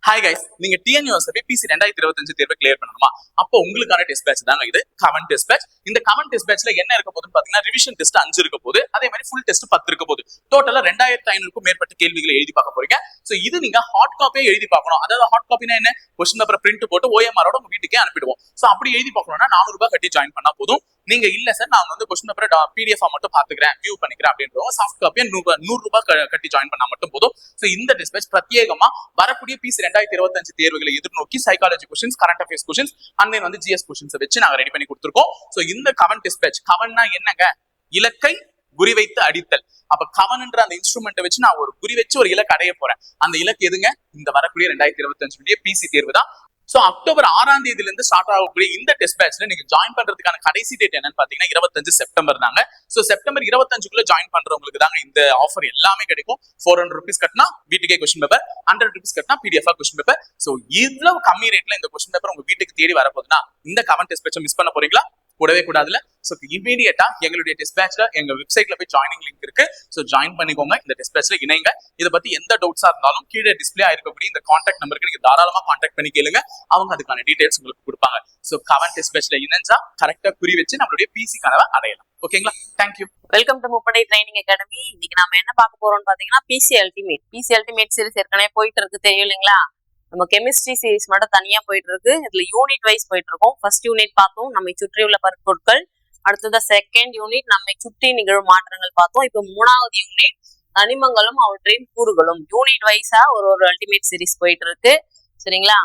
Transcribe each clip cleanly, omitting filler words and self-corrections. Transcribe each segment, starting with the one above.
Hi guys, நீங்க டிஎன்யூஎஸ்எஃபி PC 2025 தேர்வை clear பண்ணணுமா? அப்போ உங்களுக்கான டெஸ்ட் பேட்ச் தாங்க இது, கமெண்ட் டெஸ்ட் பேட்ச். இந்த கமெண்ட் டெஸ்ட் பேட்ச்ல என்ன இருக்க போகுதுன்னு பாத்தீங்கன்னா, ரிவிஷன் டெஸ்ட் 5 இருக்க போகுது, அதே மாதிரி ஃபுல் டெஸ்ட் 10 இருக்க போகுது. டோட்டலா 2500க்கும் மேற்பட்ட கேள்விகளை எழுதி பார்க்க போறீங்க. சோ இது நீங்க ஹார்ட் காப்பியே எழுதி பார்க்கணும். அதாவது ஹார்ட் காப்பினா என்ன? கொஸ்டின் பேப்பர் பிரிண்ட் போட்டு ஓஎம்ஆரோட உங்க வீட்டுக்கே அனுப்பிடுவோம். சோ அப்படி எழுதி பார்க்கணும்னா 400 ரூபாய் கட்டி ஜாயின் பண்ணா போதும். நீங்க இல்ல சார் நான் வந்து கொஸ்டின் பேப்பர் பிடிஎஃப் மட்டும் பாத்துக்கிறேன், வியூ பண்ணிக்கிறேன் அப்படின்றவங்க சாஃப்ட் காப்பியை 100 ரூபாய் கட்டி ஜாயின் பண்ணா மட்டும் போதும். சோ இந்த டெஸ்ட் பேட்ச் பிரத்யேகமா வரக்கூடிய பிசி 2025 தேர்வுகளை எதிர்நோக்கி psychology questions, current affairs questions, and then வந்து ஜிஎஸ் கொஸ்டின்ஸ் வச்சு நாங்க ரெடி பண்ணி கொடுத்துருக்கோம். சோ இந்த கவன் டெஸ்ட் பேட்ச், கவன்னா என்னங்க? இலக்கை குறிவைத்து அடித்தல். அப்ப கவன்ன்ற அந்த இன்ஸ்ட்ருமெண்ட் வச்சு நான் ஒரு குறி வச்சு ஒரு இலக்கு அடைய போறேன். அந்த இலக்கு எதுங்க? இந்த வரக்கூடிய 2025 பிசி தேர்வு தான். சோ அக்டோபர் 6ஆம் தேதியில இருந்து ஸ்டார்ட் ஆகக்கூடிய இந்த டெஸ்ட் பேட்ச்ல நீங்க ஜாயின் பண்றதுக்கான கடைசி டேட் என்னன்னு பாத்தீங்கன்னா 25 செப்டம்பர் தாங்க. சோ செப்டம்பர் 25க்குள்ள ஜாயின் பண்றவங்களுக்கு தாங்க இந்த ஆஃபர் எல்லாமே கிடைக்கும். 400 rupees கட்டினா வீட்டுக்கே கொஸ்டின் பேப்பர், 100 rupees கட்டினா பிடிஎஃப் கொஸ்டின் பேப்பர். சோ இவ்வளவு கம்மி ரேட்ல இந்த கொஸ்டின் பேப்பர் உங்க வீட்டுக்கு தேடி வரப்போகுதுன்னா இந்த கமெண்ட் டெஸ்ட் பேட்சை மிஸ் பண்ண போறீங்களா? கூடவே கூடாதுல. சோ இமீடியட்டா எங்களுடைய டெஸ்ட் பேட்ச்ல எங்க வெப்சைட்ல போய் ஜாயினிங் லிங்க் இருக்கு. சோ ஜாயின் பண்ணிக்கோங்க, இந்த டெஸ்ட் பேட்ச்ல இணைங்க. இதை பத்தி எந்த டவுட்ஸா இருந்தாலும் கீழே டிஸ்பிளே ஆயிருக்கக்கூடிய இந்த கான்டாக்ட் நம்பருக்கு நீங்க தாராளமா கான்டாக்ட் பண்ணி கேளுங்க. அவங்க அதுக்கான டீடைல்ஸ் உங்களுக்கு கொடுப்பாங்க. சோ கமெண்ட் டெஸ்ட் பேட்ச்ல இணைஞ்சா கரெக்டா குறி வச்சு நம்மளுடைய பிசி கனவை அடையலாம். ஓகேங்களா? தேங்க்யூ. வெல்கம் டு முப்படை ட்ரைனிங் அகாடமி. இன்னைக்கு நம்ம என்ன பார்க்க போறோம்னு பாத்தீங்கன்னா பிசி அல்டிமேட் சீரிஸ் ஏற்கனவே போயிட்டு இருக்கு, தெரியும் இல்லைங்களா? நம்ம கெமிஸ்ட்ரி சீரிஸ் மட்டும் தனியா போயிட்டு இருக்கு. இதுல யூனிட் வைஸ் போயிட்டு இருக்கோம். ஃபர்ஸ்ட் யூனிட் பார்த்தோம், நம்மை சுற்றியுள்ள பொருட்கள். அடுத்தது செகண்ட் யூனிட் நம்மை சுற்றி நிகழும் மாற்றங்கள் பார்த்தோம். இப்போ 3வது யூனிட் தனிமங்களும் அவற்றின் கூறுகளும். யூனிட் வைஸா ஒரு அல்டிமேட் சீரிஸ் போயிட்டு இருக்கு, சரிங்களா?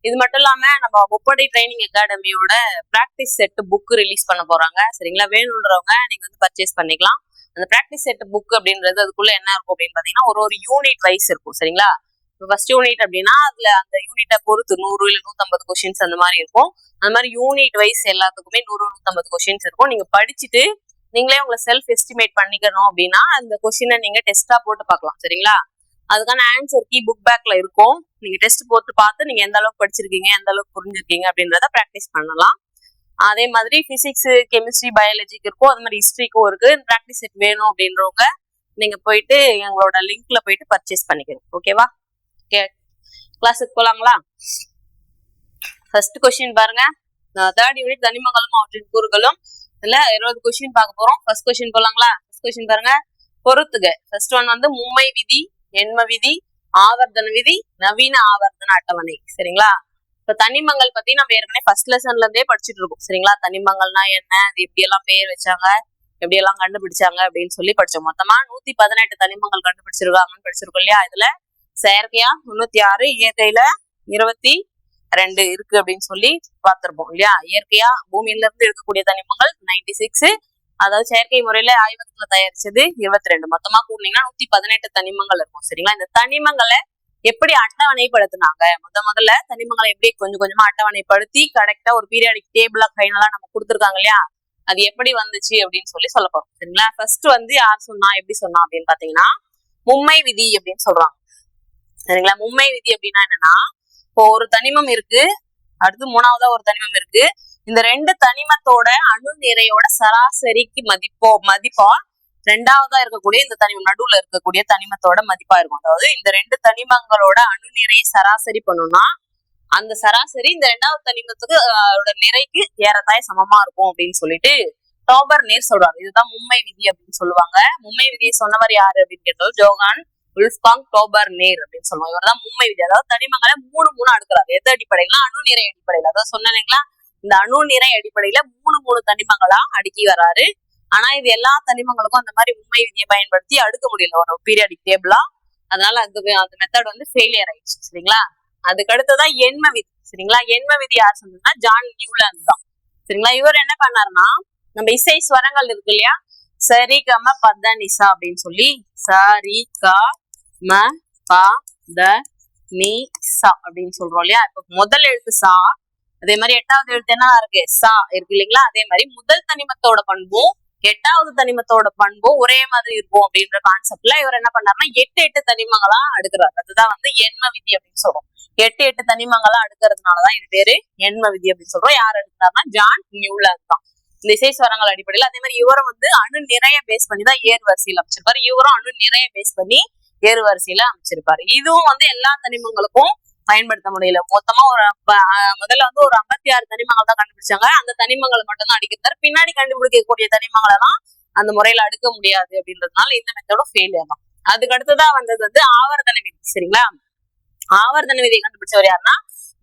இது மட்டும் இல்லாம நம்ம முப்படை ட்ரைனிங் அகாடமியோட பிராக்டிஸ் செட் புக் ரிலீஸ் பண்ண போறாங்க, சரிங்களா? வேணுன்றவங்க நீங்க வந்து பர்ச்சேஸ் பண்ணிக்கலாம். அந்த பிராக்டிஸ் செட் புக் அப்படின்றது அதுக்குள்ள என்ன இருக்கும் அப்படின்னு பாத்தீங்கன்னா ஒரு யூனிட் வைஸ் இருக்கும், சரிங்களா? ஃபர்ஸ்ட் யூனிட் அப்படின்னா அதுல அந்த யூனிட்டை பொறுத்து 100 இல்ல 150 கொஸ்டின்ஸ் அந்த மாதிரி இருக்கும். அந்த மாதிரி யூனிட் வைஸ் எல்லாத்துக்குமே 100-150 கொஸ்டின்ஸ் இருக்கும். நீங்க படிச்சுட்டு நீங்களே உங்களை செல்ஃப் எஸ்டிமேட் பண்ணிக்கணும் அப்படின்னா அந்த கொஸ்டினை நீங்க டெஸ்டா போட்டு பார்க்கலாம், சரிங்களா? அதுக்கான ஆன்சர் கீ புக் பேக்ல இருக்கும். நீங்க டெஸ்ட் போட்டு பார்த்து நீங்க எந்த அளவுக்கு படிச்சிருக்கீங்க, எந்த அளவுக்கு புரிஞ்சிருக்கீங்க அப்படின்றத ப்ராக்டிஸ் பண்ணலாம். அதே மாதிரி பிசிக்ஸ், கெமிஸ்ட்ரி, பயாலஜிக்கு இருக்கும், அது மாதிரி ஹிஸ்ட்ரிக்கும் இருக்கு. ப்ராக்டிஸ் செட் வேணும் அப்படின்றவங்க நீங்க போயிட்டு எங்களோட லிங்க்ல போயிட்டு பர்ச்சேஸ் பண்ணிக்கணும். ஓகேவா? கிளாஸுக்கு போலாங்களா? ஃபர்ஸ்ட் கொஸ்டின் பாருங்க. தேர்ட் யூனிட் தனிமங்களும் அவற்றின் கூறுகளும். இதுல 20 கொஸ்டின் பார்க்க போறோம். ஃபர்ஸ்ட் கொஸ்டின் போலாங்களா? ஃபர்ஸ்ட் கொஸ்டின் பாருங்க, பொறுத்துக. ஃபர்ஸ்ட் ஒன் வந்து மும்மை விதி, எண்ம விதி, ஆவர்த்தன விதி, நவீன ஆவர்த்தன அட்டவணை, சரிங்களா? இப்ப தனிமங்கள் பத்தி நம்ம ஏற்கனவே ஃபர்ஸ்ட் லெசன்ல இருந்தே படிச்சுட்டு இருக்கோம், சரிங்களா? தனிமங்கள்னா என்ன, அது எப்படி எல்லாம் பேர் வச்சாங்க, எப்படி எல்லாம் கண்டுபிடிச்சாங்க அப்படின்னு சொல்லி படிச்சோம். மொத்தமா 118 தனிமங்கள் கண்டுபிடிச்சிருக்காங்கன்னு படிச்சிருக்கோம் இல்லையா? இதுல செயற்கையா 96, இயற்கையில 22 இருக்கு அப்படின்னு சொல்லி பார்த்திருப்போம் இல்லையா? இயற்கையா பூமியில இருந்து இருக்கக்கூடிய தனிமங்கள் 96, அதாவது செயற்கை முறையில ஆய்வகத்துல தயாரிச்சது 22. மொத்தமா கூட்டினீங்கன்னா 118 தனிமங்கள் இருக்கும், சரிங்களா? இந்த தனிமங்களை எப்படி அட்டவணைப்படுத்தினாங்க, முதல்ல தனிமங்களை எப்படி கொஞ்சம் கொஞ்சமா அட்டவணைப்படுத்தி கரெக்டா ஒரு பீரியாடிக் டேபிளா ஃபைனலா நம்ம கொடுத்துருக்காங்க இல்லையா? அது எப்படி வந்துச்சு அப்படின்னு சொல்லி சொல்ல போறோம், சரிங்களா? ஃபர்ஸ்ட் வந்து யார் சொன்னா, எப்படி சொன்னா அப்படின்னு பாத்தீங்கன்னா மும்மை விதி அப்படின்னு சொல்றாங்க, சரிங்களா? மும்மை விதி அப்படின்னா என்னன்னா, இப்போ ஒரு தனிமம் இருக்கு, அடுத்து 3வதா ஒரு தனிமம் இருக்கு. இந்த 2 தனிமத்தோட அணு நிறையோட சராசரிக்கு மதிப்பா 2வதா இருக்கக்கூடிய இந்த தனிமம், நடுவுல இருக்கக்கூடிய தனிமத்தோட மதிப்பா இருக்கும். அதாவது இந்த 2 தனிமங்களோட அணு நிறையை சராசரி பண்ணணும்னா அந்த சராசரி இந்த 2வது தனிமத்துக்கு நிறைக்கு ஏறத்தாய சமமா இருக்கும் அப்படின்னு சொல்லிட்டு டாபர் நேர் சொல்றாங்க. இதுதான் மும்மை விதி அப்படின்னு சொல்லுவாங்க. மும்மை விதியை சொன்னவர் யாரு அப்படின்னு கேட்டோம், ஜோகான் உல்ஃபாங் டாபர் நேர் அப்படின்னு சொல்லுவாங்க. இவர்தான் மும்மை விதி. அதாவது தனிமங்களை 3 அடுக்கிறார். எது அடிப்படையில? அணு நிறை அடிப்படையில. அதாவது சொன்னீங்களா, இந்த அணு நிறை அடிப்படையில 3 தனிமங்களா அடுக்கி வராரு. ஆனா இது எல்லா தனிமங்களுக்கும் அந்த மாதிரி மும்மை விதியை பயன்படுத்தி அடுக்க முடியல ஒரு பீரியாடிக் டேபிளா. அதனால அந்த மெத்தட் வந்து ஃபெயிலியர் ஆயிடுச்சு, சரிங்களா? அதுக்கு அடுத்ததான் எண்ம விதி, சரிங்களா? எண்ம விதி யார் சொன்னா ஜான் நியூலாந்து தான், சரிங்களா? இவர் என்ன பண்ணாருன்னா, நம்ம இசை ஸ்வரங்கள் இருக்கு இல்லையா, சரி கம பத நிசா அப்படின்னு சொல்லி சரி க ம ப த நி சா அப்படின்னு சொல்றோம் இல்லையா? இப்ப முதல் எழுத்து சா, அதே மாதிரி 8வது எழுத்து என்ன இருக்கு, சா இருக்கு இல்லைங்களா? அதே மாதிரி முதல் தனிமத்தோட பண்பும் 8வது தனிமத்தோட பண்பும் ஒரே மாதிரி இருக்கும் அப்படின்ற கான்செப்ட்ல இவர் என்ன பண்ணாருன்னா 8 தனிமங்களா அடுக்கிறாரு. அதுதான் வந்து எண்ம விதி அப்படின்னு சொல்றோம். 8 தனிமங்களா அடுக்கிறதுனாலதான் இது பேரு எண்ம விதி அப்படின்னு சொல்றோம். யார் அடுக்கிறாருன்னா ஜான் நியூலாந்து தான். இந்த இசை ஸ்வரங்கள் அடிப்படையில். அதே மாதிரி இவரும் வந்து அணு நிறைய பேஸ் பண்ணி தான் ஏறு வரிசையில் அமைச்சிருப்பாரு. இவரும் அணு நிறைய பேஸ் பண்ணி ஏறு வரிசையில அமைச்சிருப்பாரு. இதுவும் வந்து எல்லா தனிமங்களுக்கும் பயன்படுத்த முடியல. மொத்தமா முதல்ல வந்து ஒரு 56 தனிமங்கள் தான் கண்டுபிடிச்சாங்க. அந்த தனிமங்களை மட்டும் தான் அடிக்கிறாரு. பின்னாடி கண்டுபிடிக்கக்கூடிய தனிமங்களை எல்லாம் அந்த முறையில அடுக்க முடியாது அப்படின்றதுனால இந்த மெத்தோட ஃபெயிலியர் தான். அதுக்கு அடுத்ததா வந்தது வந்து ஆவர்த்தன விதி. சரிங்களா, ஆவர்த்தன விதியை கண்டுபிடிச்சவர் யாருன்னா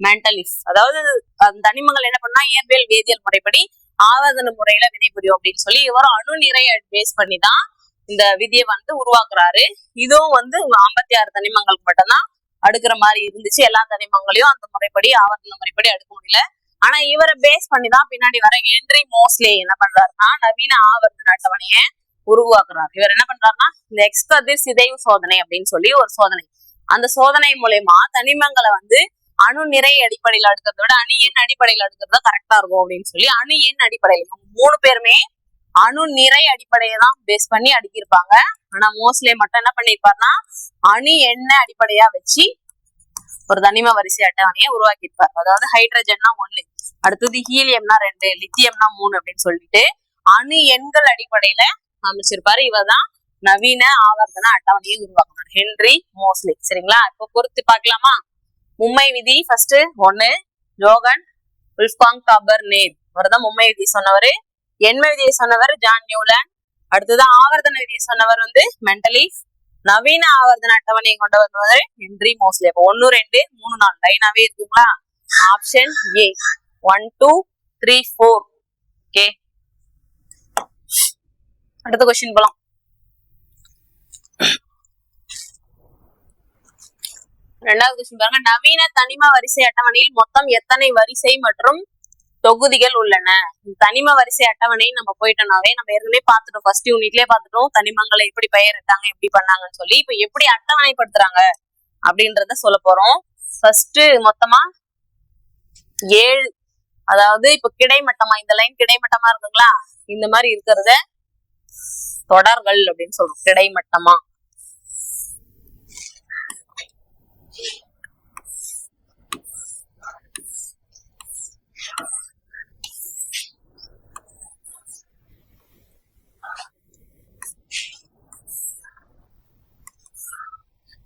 மெண்டலிஃப். அதாவது அந்த தனிமங்கள் என்ன பண்ணா இயற்பியல் வேதியியல் முறைப்படி ஆவர்த்தன முறையில வினைபுரியும் அப்படின்னு சொல்லி இவர் அணு நிறைய பேஸ் பண்ணி தான் இந்த விதியை வந்து உருவாக்குறாரு. இதுவும் வந்து 56 தனிமங்களுக்கு மட்டும்தான் அடுக்கிற மாதிரி இருந்துச்சு. எல்லா தனிமங்களையும் அந்த முறைப்படி ஆவர்த்தன முறைப்படி அடுக்க முடியல. ஆனா இவரை பேஸ் பண்ணிதான் பின்னாடி வர ஹென்றி மோஸ்லே என்ன பண்றாருன்னா நவீன ஆவர்த்தன அட்டவணையை உருவாக்குறாரு. இவர் என்ன பண்றாருன்னா இந்த எக்ஸ் கதிர் சிதைவு சோதனை அப்படின்னு சொல்லி ஒரு சோதனை, அந்த சோதனை மூலயமா தனிமங்களை வந்து அணு நிறை அடிப்படையில் அடுக்கிறத விட அணு எண் அடிப்படையில் அடுக்கிறது தான் கரெக்டா இருக்கும் அப்படின்னு சொல்லி அணு எண் அடிப்படையில் 3 பேருமே அணு நிறை அடிப்படையை தான் பேஸ் பண்ணி அடுக்கியிருப்பாங்க. ஆனா மோஸ்ட்லே மட்டும் என்ன பண்ணிருப்பாருன்னா அணு எண்ண அடிப்படையா வச்சு ஒரு தனிம வரிசை அட்டவணையை உருவாக்கியிருப்பாரு. அதாவது ஹைட்ரஜன்னா 1, அடுத்தது ஹீலியம்னா 2, லித்தியம்னா 3 அப்படின்னு சொல்லிட்டு அணு எண்கள் அடிப்படையில அமைச்சிருப்பாரு. இவர் தான் நவீன ஆவர்த்தன அட்டவணையை உருவாக்குனார், ஹென்றி மோஸ்லே. சரிங்களா, இப்ப பொறுத்து பார்க்கலாமா. மும்மை விதி ஃபர்ஸ்ட் 1, ஜோகன் உல்ஃப்காங் டாபர் நேர், இவர் தான் மும்மை விதி சொன்னவர். எண்ம விதியை சொன்னவர் ஜான் நியூலன். அடுத்தது ஆவர்த்தன விதியை சொன்னவர் வந்து மெண்டலிஃப். நவீன ஆவர்த்தன அட்டவணை கொண்டு வருவது ஹென்றி மோஸ்லே. அப்ப 1, 2, 3, 4 லைனாவே இருக்குங்களா. Option A 1, 2, 3, 4. ஓகே, அடுத்த கொஸ்டின் போலாம். ரெண்டாவது கொஸ்டின் பாருங்க. நவீன தனிம வரிசை அட்டவணையில் மொத்தம் எத்தனை வரிசை மற்றும் தொகுதிகள் உள்ளன? தனிம வரிசை அட்டவணை நம்ம போயிட்டோம்னாவே நம்ம ஏற்கனவே பார்த்துட்டோம், ஃபர்ஸ்ட் யூனிட்லயே பார்த்துட்டோம் தனிமங்களை எப்படி பெயரிட்டாங்க எப்படி பண்ணாங்கன்னு சொல்லி. இப்ப எப்படி அட்டவணைப்படுத்துறாங்க அப்படின்றத சொல்ல போறோம். ஃபர்ஸ்ட் மொத்தமா 7, அதாவது இப்ப கிடைமட்டமா இந்த லைன் கிடைமட்டமா இருக்குங்களா, இந்த மாதிரி இருக்கிறத தொடர்கள் அப்படின்னு சொல்றோம். கிடைமட்டமா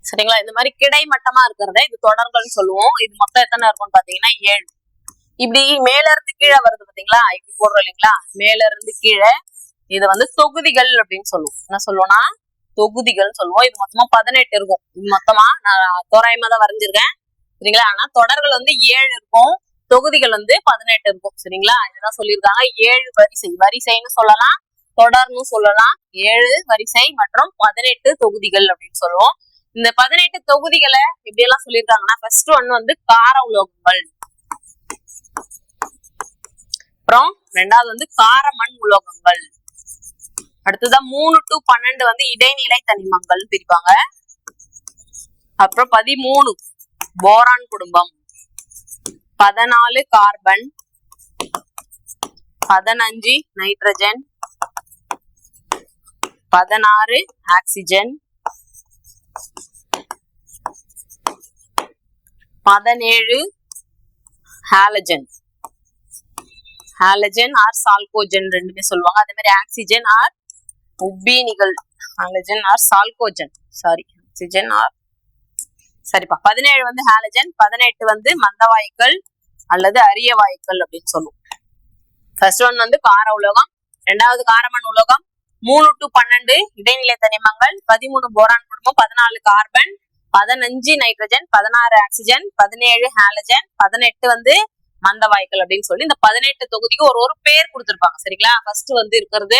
சரிங்களா, இந்த மாதிரி கிடைமட்டமா இருக்கிறத இது தொடர்கள்னு சொல்லுவோம். இது மொத்தம் எத்தனை இருக்கும்னு பாத்தீங்கன்னா 7. இப்படி மேல இருந்து கீழே வருது பாத்தீங்களா, இப்படி போடுறோம் இல்லைங்களா, மேல இருந்து கீழே இத வந்து தொகுதிகள் அப்படின்னு சொல்லுவோம். என்ன சொல்லுவோம்னா தொகுதிகள் சொல்லுவோம். இது மொத்தமா 18 இருக்கும். இது மொத்தமா நான் தோராயமா தான் வரைஞ்சிருக்கேன் சரிங்களா. ஆனா தொடர்கள் வந்து 7 இருக்கும், தொகுதிகள் வந்து 18 இருக்கும். சரிங்களா, இதுதான் சொல்லியிருக்காங்க. 7 வரிசை, வரிசைன்னு சொல்லலாம், தொடர்னு சொல்லலாம். 7 வரிசை மற்றும் 18 தொகுதிகள் அப்படின்னு சொல்லுவோம். இந்த 18 தொகுதிகளை எப்படி எல்லாம் சொல்லியிருக்காங்கன்னா ஃபர்ஸ்ட் ஒன் வந்து கார உலோகங்கள், அப்புறம் ரெண்டாவது வந்து கார மண் உலோகங்கள், அடுத்ததான் 3 to 12 வந்து இடைநிலை தனிமங்கள் பிரிப்பாங்க, அப்புறம் 13 போரான் குடும்பம், 14 carbon, 15 nitrogen, 16 oxygen, 17 halogen. Halogen or chalcogen ரெண்டுமே சொல்லுவாங்க. அதே மாதிரி ஆக்சிஜன் ஆர் உப்பீனிகள், halogen or chalcogen, sorry oxygen or சரிப்பா. 17 வந்து ஹாலஜன், 18 வந்து மந்தவாயுக்கள் அல்லது அரிய வாயுக்கள் அப்படின்னு சொல்லுவோம். ஃபர்ஸ்ட் ஒன் வந்து கார உலோகம், ரெண்டாவது காரமண் உலோகம், 3 to 12 இடைநிலை தனிமங்கள், 13 போரான் குடும்பம், 14 கார்பன், 15 நைட்ரஜன், 16 ஆக்சிஜன், 17 ஹாலஜன், 18 வந்து மந்தவாயுக்கள் அப்படின்னு சொல்லி இந்த 18 தொகுதிக்கு ஒரு பேர் கொடுத்திருப்பாங்க. சரிங்களா, ஃபர்ஸ்ட் வந்து இருக்கிறது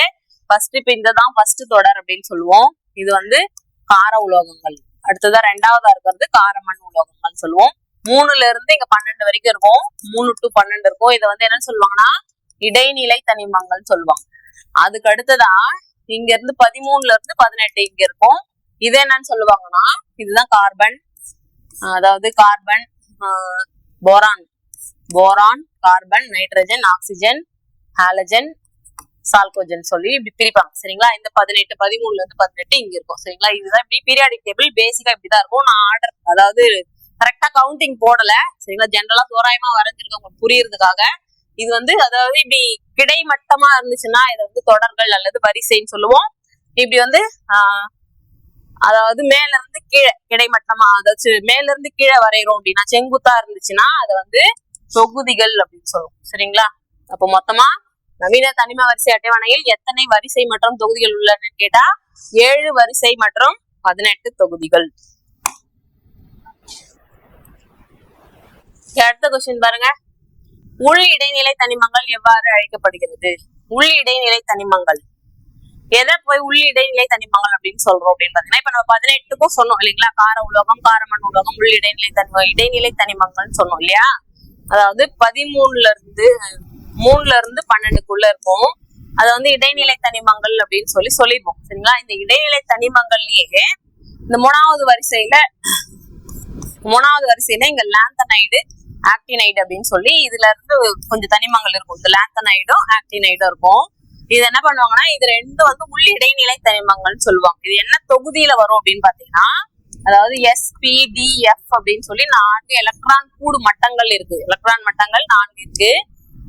ஃபர்ஸ்ட் இப்ப இதுதான் ஃபர்ஸ்ட் தொடர் அப்படின்னு சொல்லுவோம். இது வந்து கார உலோகங்கள். அடுத்ததா ரெண்டாவதா இருக்கிறது காரமண் உலோகங்கள் சொல்லுவோம். 3ல இருந்து இங்க 12 வரைக்கும் இருக்கும், 3 to 12 இருக்கும். இதை வந்து என்னன்னு சொல்லுவாங்கன்னா இடைநிலை தனிமங்கள் சொல்லுவாங்க. அதுக்கு அடுத்ததா இங்க இருந்து 13ல இருந்து 18 இங்க இருக்கும். இது என்னன்னு சொல்லுவாங்கன்னா இதுதான் கார்பன், அதாவது carbon, boron, boron, carbon, nitrogen, oxygen, halogen, chalcogen சொல்லி இப்படி பிரிப்பாங்க. சரிங்களா, இந்த 18 13ல இருந்து 18 இங்க இருக்கும். சரிங்களா, இதுதான் இப்படி பீரியாடிக் டேபிள் பேசிக்கா இப்படிதான் இருக்கும். நான் ஆர்டர் அதாவது கரெக்டா கவுண்டிங் போடல. சரிங்களா, ஜென்ரலா தோராயமா வரைஞ்சிருக்கேன் உங்களுக்கு புரியுறதுக்காக. இது வந்து அதாவது இப்படி கிடைமட்டமா இருந்துச்சுன்னா இதை வந்து தொடர்கள் அல்லது வரிசைன்னு சொல்லுவோம். இப்படி வந்து அதாவது மேல இருந்து கீழே கிடைமட்டமா, அதாச்சும் மேல இருந்து கீழே வரைகிறோம் அப்படின்னா செங்குத்தா இருந்துச்சுன்னா அதை வந்து தொகுதிகள் அப்படின்னு சொல்லுவோம். சரிங்களா? அப்போ மொத்தமா நவீன தனிம வரிசை அட்டவணையில் எத்தனை வரிசை மற்றும் தொகுதிகள் உள்ளன கேட்டா 7 வரிசை மற்றும் 18 தொகுதிகள். அடுத்த கொஸ்டின் பாருங்க. உள் இடைநிலை தனிமங்கள் எவ்வாறு அழைக்கப்படுகிறது? உள் இடைநிலை தனிமங்கள் எதை போய் உள் இடைநிலை தனிமங்கள் அப்படின்னு சொல்றோம் அப்படின்னு பாத்தீங்கன்னா, இப்ப நம்ம 18க்கும் சொன்னோம் இல்லைங்களா? கார உலோகம், காரமண் உலோகம் உள் இடைநிலை தனிமங்கள்னு சொன்னோம் இல்லையா? அதாவது 13ல இருந்து 12க்குள்ள இருக்கும். அதை வந்து இடைநிலை தனிமங்கள் அப்படின்னு சொல்லிடுவோம். சரிங்களா? இந்த இடைநிலை தனிமங்கள்லயே இந்த மூணாவது வரிசையில இங்க லாந்தனைடு, ஆக்டினைடு அப்படின்னு சொல்லி இதுல இருந்து கொஞ்சம் தனிமங்கள் இருக்கும். இந்த லாந்தனைடும் ஆக்டினைடும் இருக்கும். இது என்ன பண்ணுவாங்கன்னா, இது ரெண்டும் வந்து உள் இடைநிலை தனிமங்கள்னு சொல்லுவாங்க. இது என்ன தொகுதியில வரும் அப்படின்னு பாத்தீங்கன்னா, அதாவது SPDF அப்படின்னு சொல்லி 4 எலக்ட்ரான் கூடு மட்டங்கள் இருக்கு. எலக்ட்ரான் மட்டங்கள் 4 இருக்கு.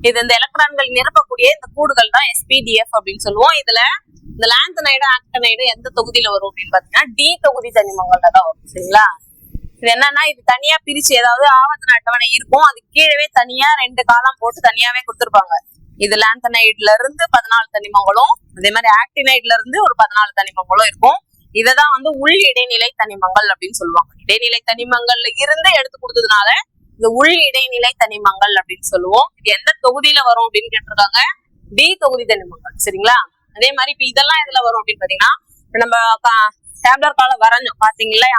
இது இந்த எலக்ட்ரான்கள் நிரப்பக்கூடிய இந்த கூடுகள் தான் SPDF அப்படின்னு சொல்லுவோம். இதுல இந்த லாந்தனைடு, ஆக்டினைடு எந்த தொகுதியில வரும் அப்படின்னு பாத்தீங்கன்னா D தொகுதி தனிமங்கள்ல தான் வரும். சரிங்களா? இது என்னன்னா, இது தனியா பிரிச்சு, ஏதாவது ஆவர்த்தன அட்டவணை இருக்கும், அது கீழவே தனியா 2 காலம் போட்டு தனியாவே கொடுத்துருப்பாங்க. இது லாந்தனைட்ல இருந்து 14 தனிமங்களும், அதே மாதிரி ஆக்டினைட்ல இருந்து ஒரு 14 தனிமங்களும் இருக்கும். இததான் வந்து உள் இடைநிலை தனிமங்கள் அப்படின்னு சொல்லுவாங்க. இடைநிலை தனிமங்கள்ல இருந்து எடுத்து கொடுத்ததுனால இந்த உள் இடைநிலை தனிமங்கள் அப்படின்னு சொல்லுவோம். இது எந்த தொகுதியில வரும் அப்படின்னு கேட்டிருக்காங்க? D தொகுதி தனிமங்கள். சரிங்களா? அதே மாதிரி இப்ப இதெல்லாம் எதுல வரும் அப்படின்னு பாத்தீங்கன்னா, நம்ம டேப்லர் கால வரைஞ்சோம் பாத்தீங்களா?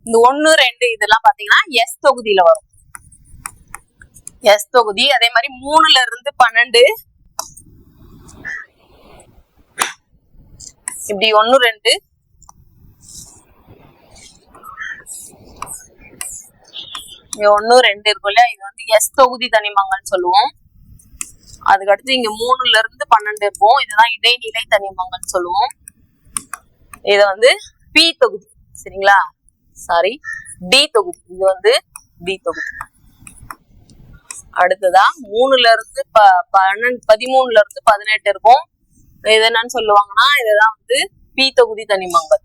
இந்த 1, 2 இதெல்லாம் பாத்தீங்கன்னா S தொகுதியில வரும். S தொகுதி. அதே மாதிரி 3ல இருந்து 12 இப்படி 1, 2 1, 2 இருக்கும் இல்லையா? இது வந்து S தொகுதி தனிமங்கள்னு சொல்லுவோம். அதுக்கு அடுத்து இங்க 3ல இருந்து 12 இருக்கும். இதுதான் இடைநிலை தனிமங்கள்னு சொல்லுவோம். இது வந்து P தொகுதி. சரிங்களா? சாரி, D தொகுதி. இது வந்து D தொகுதி. அடுத்ததா 3ல இருந்து 13ல இருந்து 18 இருக்கும். இது என்னன்னு சொல்லுவாங்கன்னா, இதுதான் வந்து P தொகுதி தனிமங்கள்.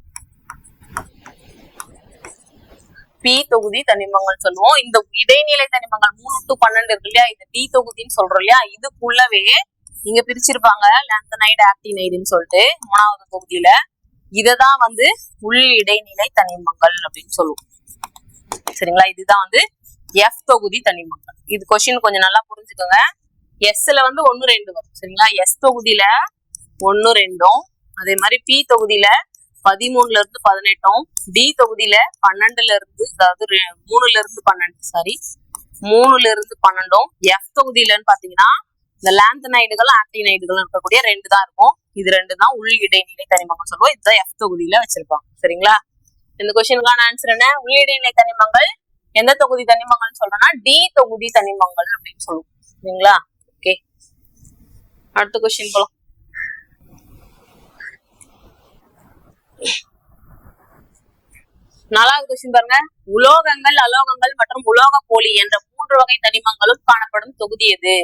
P தொகுதி தனிமங்கள் சொல்லுவோம். இந்த இடைநிலை தனிமங்கள் 3 to 12 இருக்கு இல்லையா? இது D தொகுதின்னு சொல்றோம் இல்லையா? இதுக்குள்ளவே இங்க பிரிச்சிருப்பாங்க லாந்தனைடு, ஆக்டினைடுன்னு சொல்லிட்டு 3வது தொகுதியில. இததான் வந்து உள் இடைநிலை தனிமங்கள் அப்படின்னு சொல்லுவோம். சரிங்களா? இதுதான் வந்து F தொகுதி தனிமங்கள். இது கொஸ்டின் கொஞ்சம் நல்லா புரிஞ்சுக்கோங்க. Sல வந்து 1, 2 வரும். சரிங்களா? S தொகுதியில 1, 2ம், அதே மாதிரி P தொகுதியில 13ல இருந்து 18ம், D தொகுதியில 12ல இருந்து, அதாவது 3ல இருந்து 12ம், F தொகுதியிலன்னு பாத்தீங்கன்னா இந்த லாந்தனைடுகள், ஆக்டினைடுகள் இருக்கக்கூடிய 2 தான் இருக்கும். இது 2 தான் உள் இடைநிலை தனிமங்கள் சொல்லுவோம். இதுதான் F தொகுதியில வச்சிருப்பாங்க. சரிங்களா? இந்த கொஸ்டினுக்கான ஆன்சர் என்ன? உள் இடைநிலை தனிமங்கள் எந்த தொகுதி தனிமங்கள்னு சொல்றோம்னா D தொகுதி தனிமங்கள் அப்படின்னு சொல்லுவோம். சரிங்களா? ஓகே, அடுத்த கொஸ்டின் போலாம். நாலாவது கொஸ்டின் பாருங்க. உலோகங்கள், அலோகங்கள் மற்றும் உலோக போலி என்ற 3 வகை தனிமங்களும் காணப்படும் தொகுதி எது?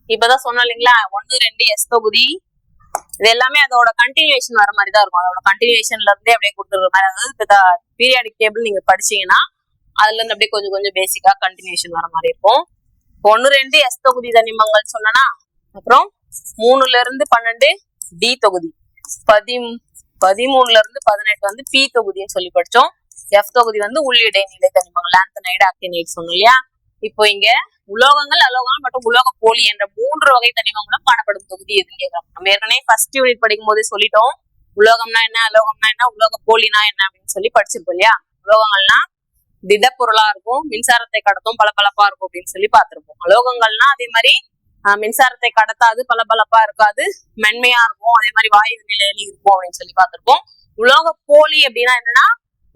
இப்பதான் சொன்னோம் இல்லைங்களா? 1, 2 S தொகுதி. இது எல்லாமே அதோட கண்டினியூஷன் வர மாதிரி தான் இருக்கும். அதோட கண்டினியூஷன்ல இருந்தே அப்படியே கொடுத்துருக்க மாதிரி. அதாவது பீரியாடிக் டேபிள் நீங்க படிச்சீங்கன்னா அதுல இருந்து அப்படியே கொஞ்சம் கொஞ்சம் பேசிக்கா கண்டினியூஷன் வர மாதிரி இருக்கும். 1, 2 S தொகுதி தனிமங்கள் சொன்னா, அப்புறம் 3ல இருந்து 12 D தொகுதி, 13ல இருந்து 18 வந்து P தொகுதின்னு சொல்லி படிச்சோம். F தொகுதி வந்து உள் இடைநிலை தனிமங்கள், லாந்தனைடு, ஆக்டினைடு சொன்னோம் இல்லையா? இப்போ இங்க உலோகங்கள், அலோகங்கள் மற்றும் உலோக போலி என்ற 3 வகை தனிமங்களும் காணப்படும் தொகுதி எதுன்னு கேட்கலாம். நம்ம ஏற்கனவே ஃபர்ஸ்ட் யூனிட் படிக்கும் போதே சொல்லிட்டோம். உலோகம்னா என்ன, அலோகம்னா என்ன, உலோக போலினா என்ன அப்படின்னு சொல்லி படிச்சிருப்போம் இல்லையா? உலோகங்கள்னா திடப்பொருளா இருக்கும், மின்சாரத்தை கடத்தும், பளபளப்பா இருக்கும் அப்படின்னு சொல்லி பார்த்திருப்போம். அலோகங்கள்னா அதே மாதிரி மின்சாரத்தை கடத்தாது, பளபளப்பா இருக்காது, மென்மையா இருக்கும், அதே மாதிரி வாயு நிலையில இருக்கும் அப்படின்னு சொல்லி பார்த்திருப்போம். உலோக போலி அப்படின்னா என்னன்னா,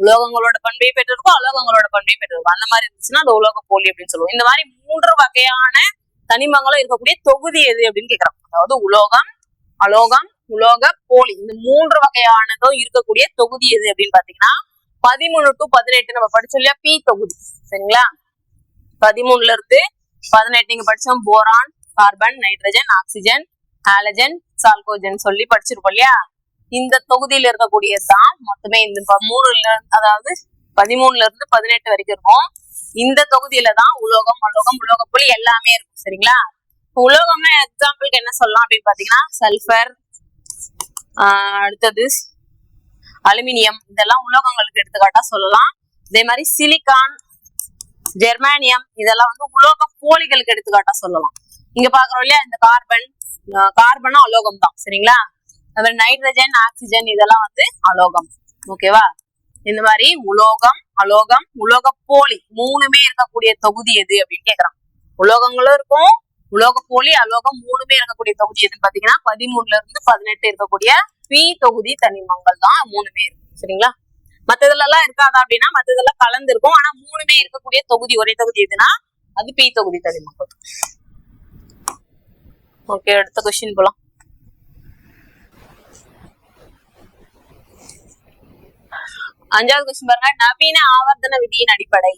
உலோகங்களோட பண்பை பெற்றிருக்கும், அலோகங்களோட பண்பை பெற்றிருக்கும். அந்த மாதிரி இருந்துச்சுன்னா அது உலோக போலி அப்படின்னு சொல்லுவோம். இந்த மாதிரி 3 வகையான தனிமங்களும் இருக்கக்கூடிய தொகுதி எது அப்படின்னு கேட்கிறோம். அதாவது உலோகம், அலோகம், உலோக போலி, இந்த 3 வகையானதும் இருக்கக்கூடிய தொகுதி எது அப்படின்னு பாத்தீங்கன்னா 13 to 18 நம்ம படிச்சோம் இல்லையா? P தொகுதி. சரிங்களா? 13ல இருந்து 18 இங்க படிச்சோம். Boron, carbon, nitrogen, oxygen, halogen, chalcogen சொல்லி படிச்சிருக்கோம் இல்லையா? இந்த தொகுதியில இருக்கக்கூடியதுதான் மொத்தமே இந்த 13ல இருந்து 18 வரைக்கும் இருக்கும். இந்த தொகுதியில தான் உலோகம், அலோகம், உலோகப்பொருள் எல்லாமே இருக்கும். சரிங்களா? உலோகம்னா எக்ஸாம்பிளுக்கு என்ன சொல்லலாம் அப்படின்னு பாத்தீங்கன்னா சல்பர், அடுத்தது அலுமினியம், இதெல்லாம் உலோகங்களுக்கு எடுத்துக்காட்டா சொல்லலாம். இதே மாதிரி சிலிக்கான், ஜெர்மானியம், இதெல்லாம் வந்து உலோக போலிகளுக்கு எடுத்துக்காட்டா சொல்லலாம். இங்க பாக்குறோம் இல்லையா, இந்த கார்பனும் அலோகம் தான். சரிங்களா? நைட்ரஜன், ஆக்சிஜன் இதெல்லாம் வந்து அலோகம். ஓகேவா? இந்த மாதிரி உலோகம், அலோகம், உலோக போலி மூணுமே இருக்கக்கூடிய தொகுதி எது அப்படின்னு கேக்குறான். உலோகங்களும் இருக்கும், உலோக போலி, அலோகம் மூணுமே இருக்கக்கூடிய தொகுதி எதுன்னு பாத்தீங்கன்னா 13ல இருந்து 18 இருக்கக்கூடிய பி தொகுதி தனிமங்கள் தான் மூணுமே இருக்கு. சரிங்களா? மத்ததுல எல்லாம் இருக்காதா அப்படின்னா மத்ததெல்லாம் கலந்து இருக்கும். ஆனா மூணுமே இருக்கக்கூடிய தொகுதி ஒரே தொகுதி எதுனா அது பி தொகுதி தனிமங்கள். ஓகே, அடுத்த கொஸ்டின் போலாம். அஞ்சாவது கொஸ்டின் பாருங்க. நவீன ஆவர்த்தன விதியின் அடிப்படை.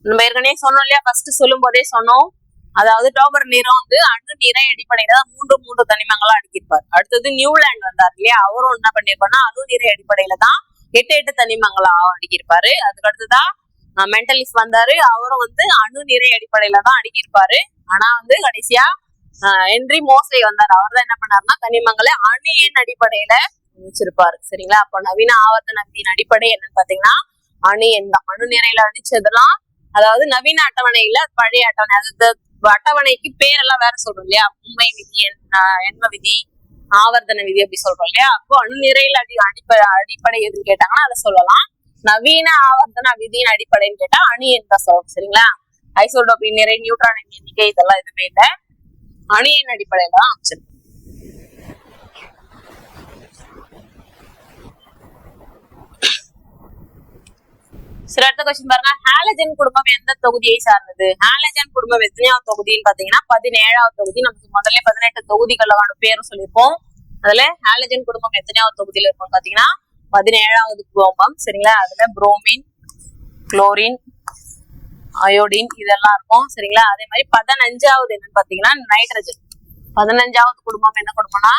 நம்ம ஏற்கனவே சொன்னோம் இல்லையா, ஃபர்ஸ்ட் சொல்லும் போதே சொன்னோம். அதாவது டோபர் நீரம் வந்து அணு நீரை அடிப்படையில தான் மூன்று தனிமங்களா அடுக்கியிருப்பார். அடுத்தது நியூலாண்ட் வந்தார் இல்லையா, அவரும் என்ன பண்ணிருப்பாருன்னா அணு நீரை அடிப்படையில தான் 8 தனிமங்களா அடுக்கியிருப்பாரு. அதுக்கு அடுத்துதான் மெண்டலிஸ்ட் வந்தாரு, அவரும் வந்து அணு நீரை அடிப்படையில தான் அடுக்கியிருப்பாரு. ஆனா வந்து கடைசியா ஹென்றி மோஸ்லே வந்தார், அவர் தான் என்ன பண்ணாருன்னா தனிமங்களை அணு எண் அடிப்படையில வச்சிருப்பாரு. சரிங்களா? அப்ப நவீன ஆவர்த்தன விதியின் அடிப்படை என்னன்னு பாத்தீங்கன்னா அணு எண் தான். அணு நிறையில அணிச்சதெல்லாம் அதாவது நவீன அட்டவணையில பழைய அட்டவணை, அதாவது அட்டவணைக்கு பேரெல்லாம் வேற சொல்றோம் இல்லையா, உண்மை விதி, எண்ம விதி, ஆவர்த்தன விதி அப்படி சொல்றோம் இல்லையா. அப்போ அணு நிறையில அடிப்படை எதுன்னு கேட்டாங்கன்னா அதை சொல்லலாம். நவீன ஆவர்த்தன விதியின் அடிப்படைன்னு கேட்டா அணு எண் தான் சொல்லணும். சரிங்களா? ஐசோடோபின் நிறை, நியூட்ரான் எண்ணிக்கை இதெல்லாம் எதுவுமே இல்லை, அணு எண் அடிப்படையில தான் அமைச்சிருக்கு. சரி, அடுத்த கொஸ்டின் பாருங்க. ஹாலஜன் குடும்பம் எந்த தொகுதியை சார்ந்தது? ஹாலஜன் குடும்பம் எத்தனையாவது தொகுதின்னு பாத்தீங்கன்னா 17வது தொகுதி. நமக்கு முதல்ல 18 தொகுதிகளோட பேரும் சொல்லியிருப்போம். அதுல ஹாலஜன் குடும்பம் எத்தனையாவது தொகுதியில இருக்கும்னு பாத்தீங்கன்னா 17வது குடும்பம். சரிங்களா? அதுல புரோமின், குளோரின், அயோடின் இதெல்லாம் இருக்கும். சரிங்களா? அதே மாதிரி 15வது என்னன்னு பாத்தீங்கன்னா நைட்ரஜன். 15வது குடும்பம் என்ன குடும்பம்னா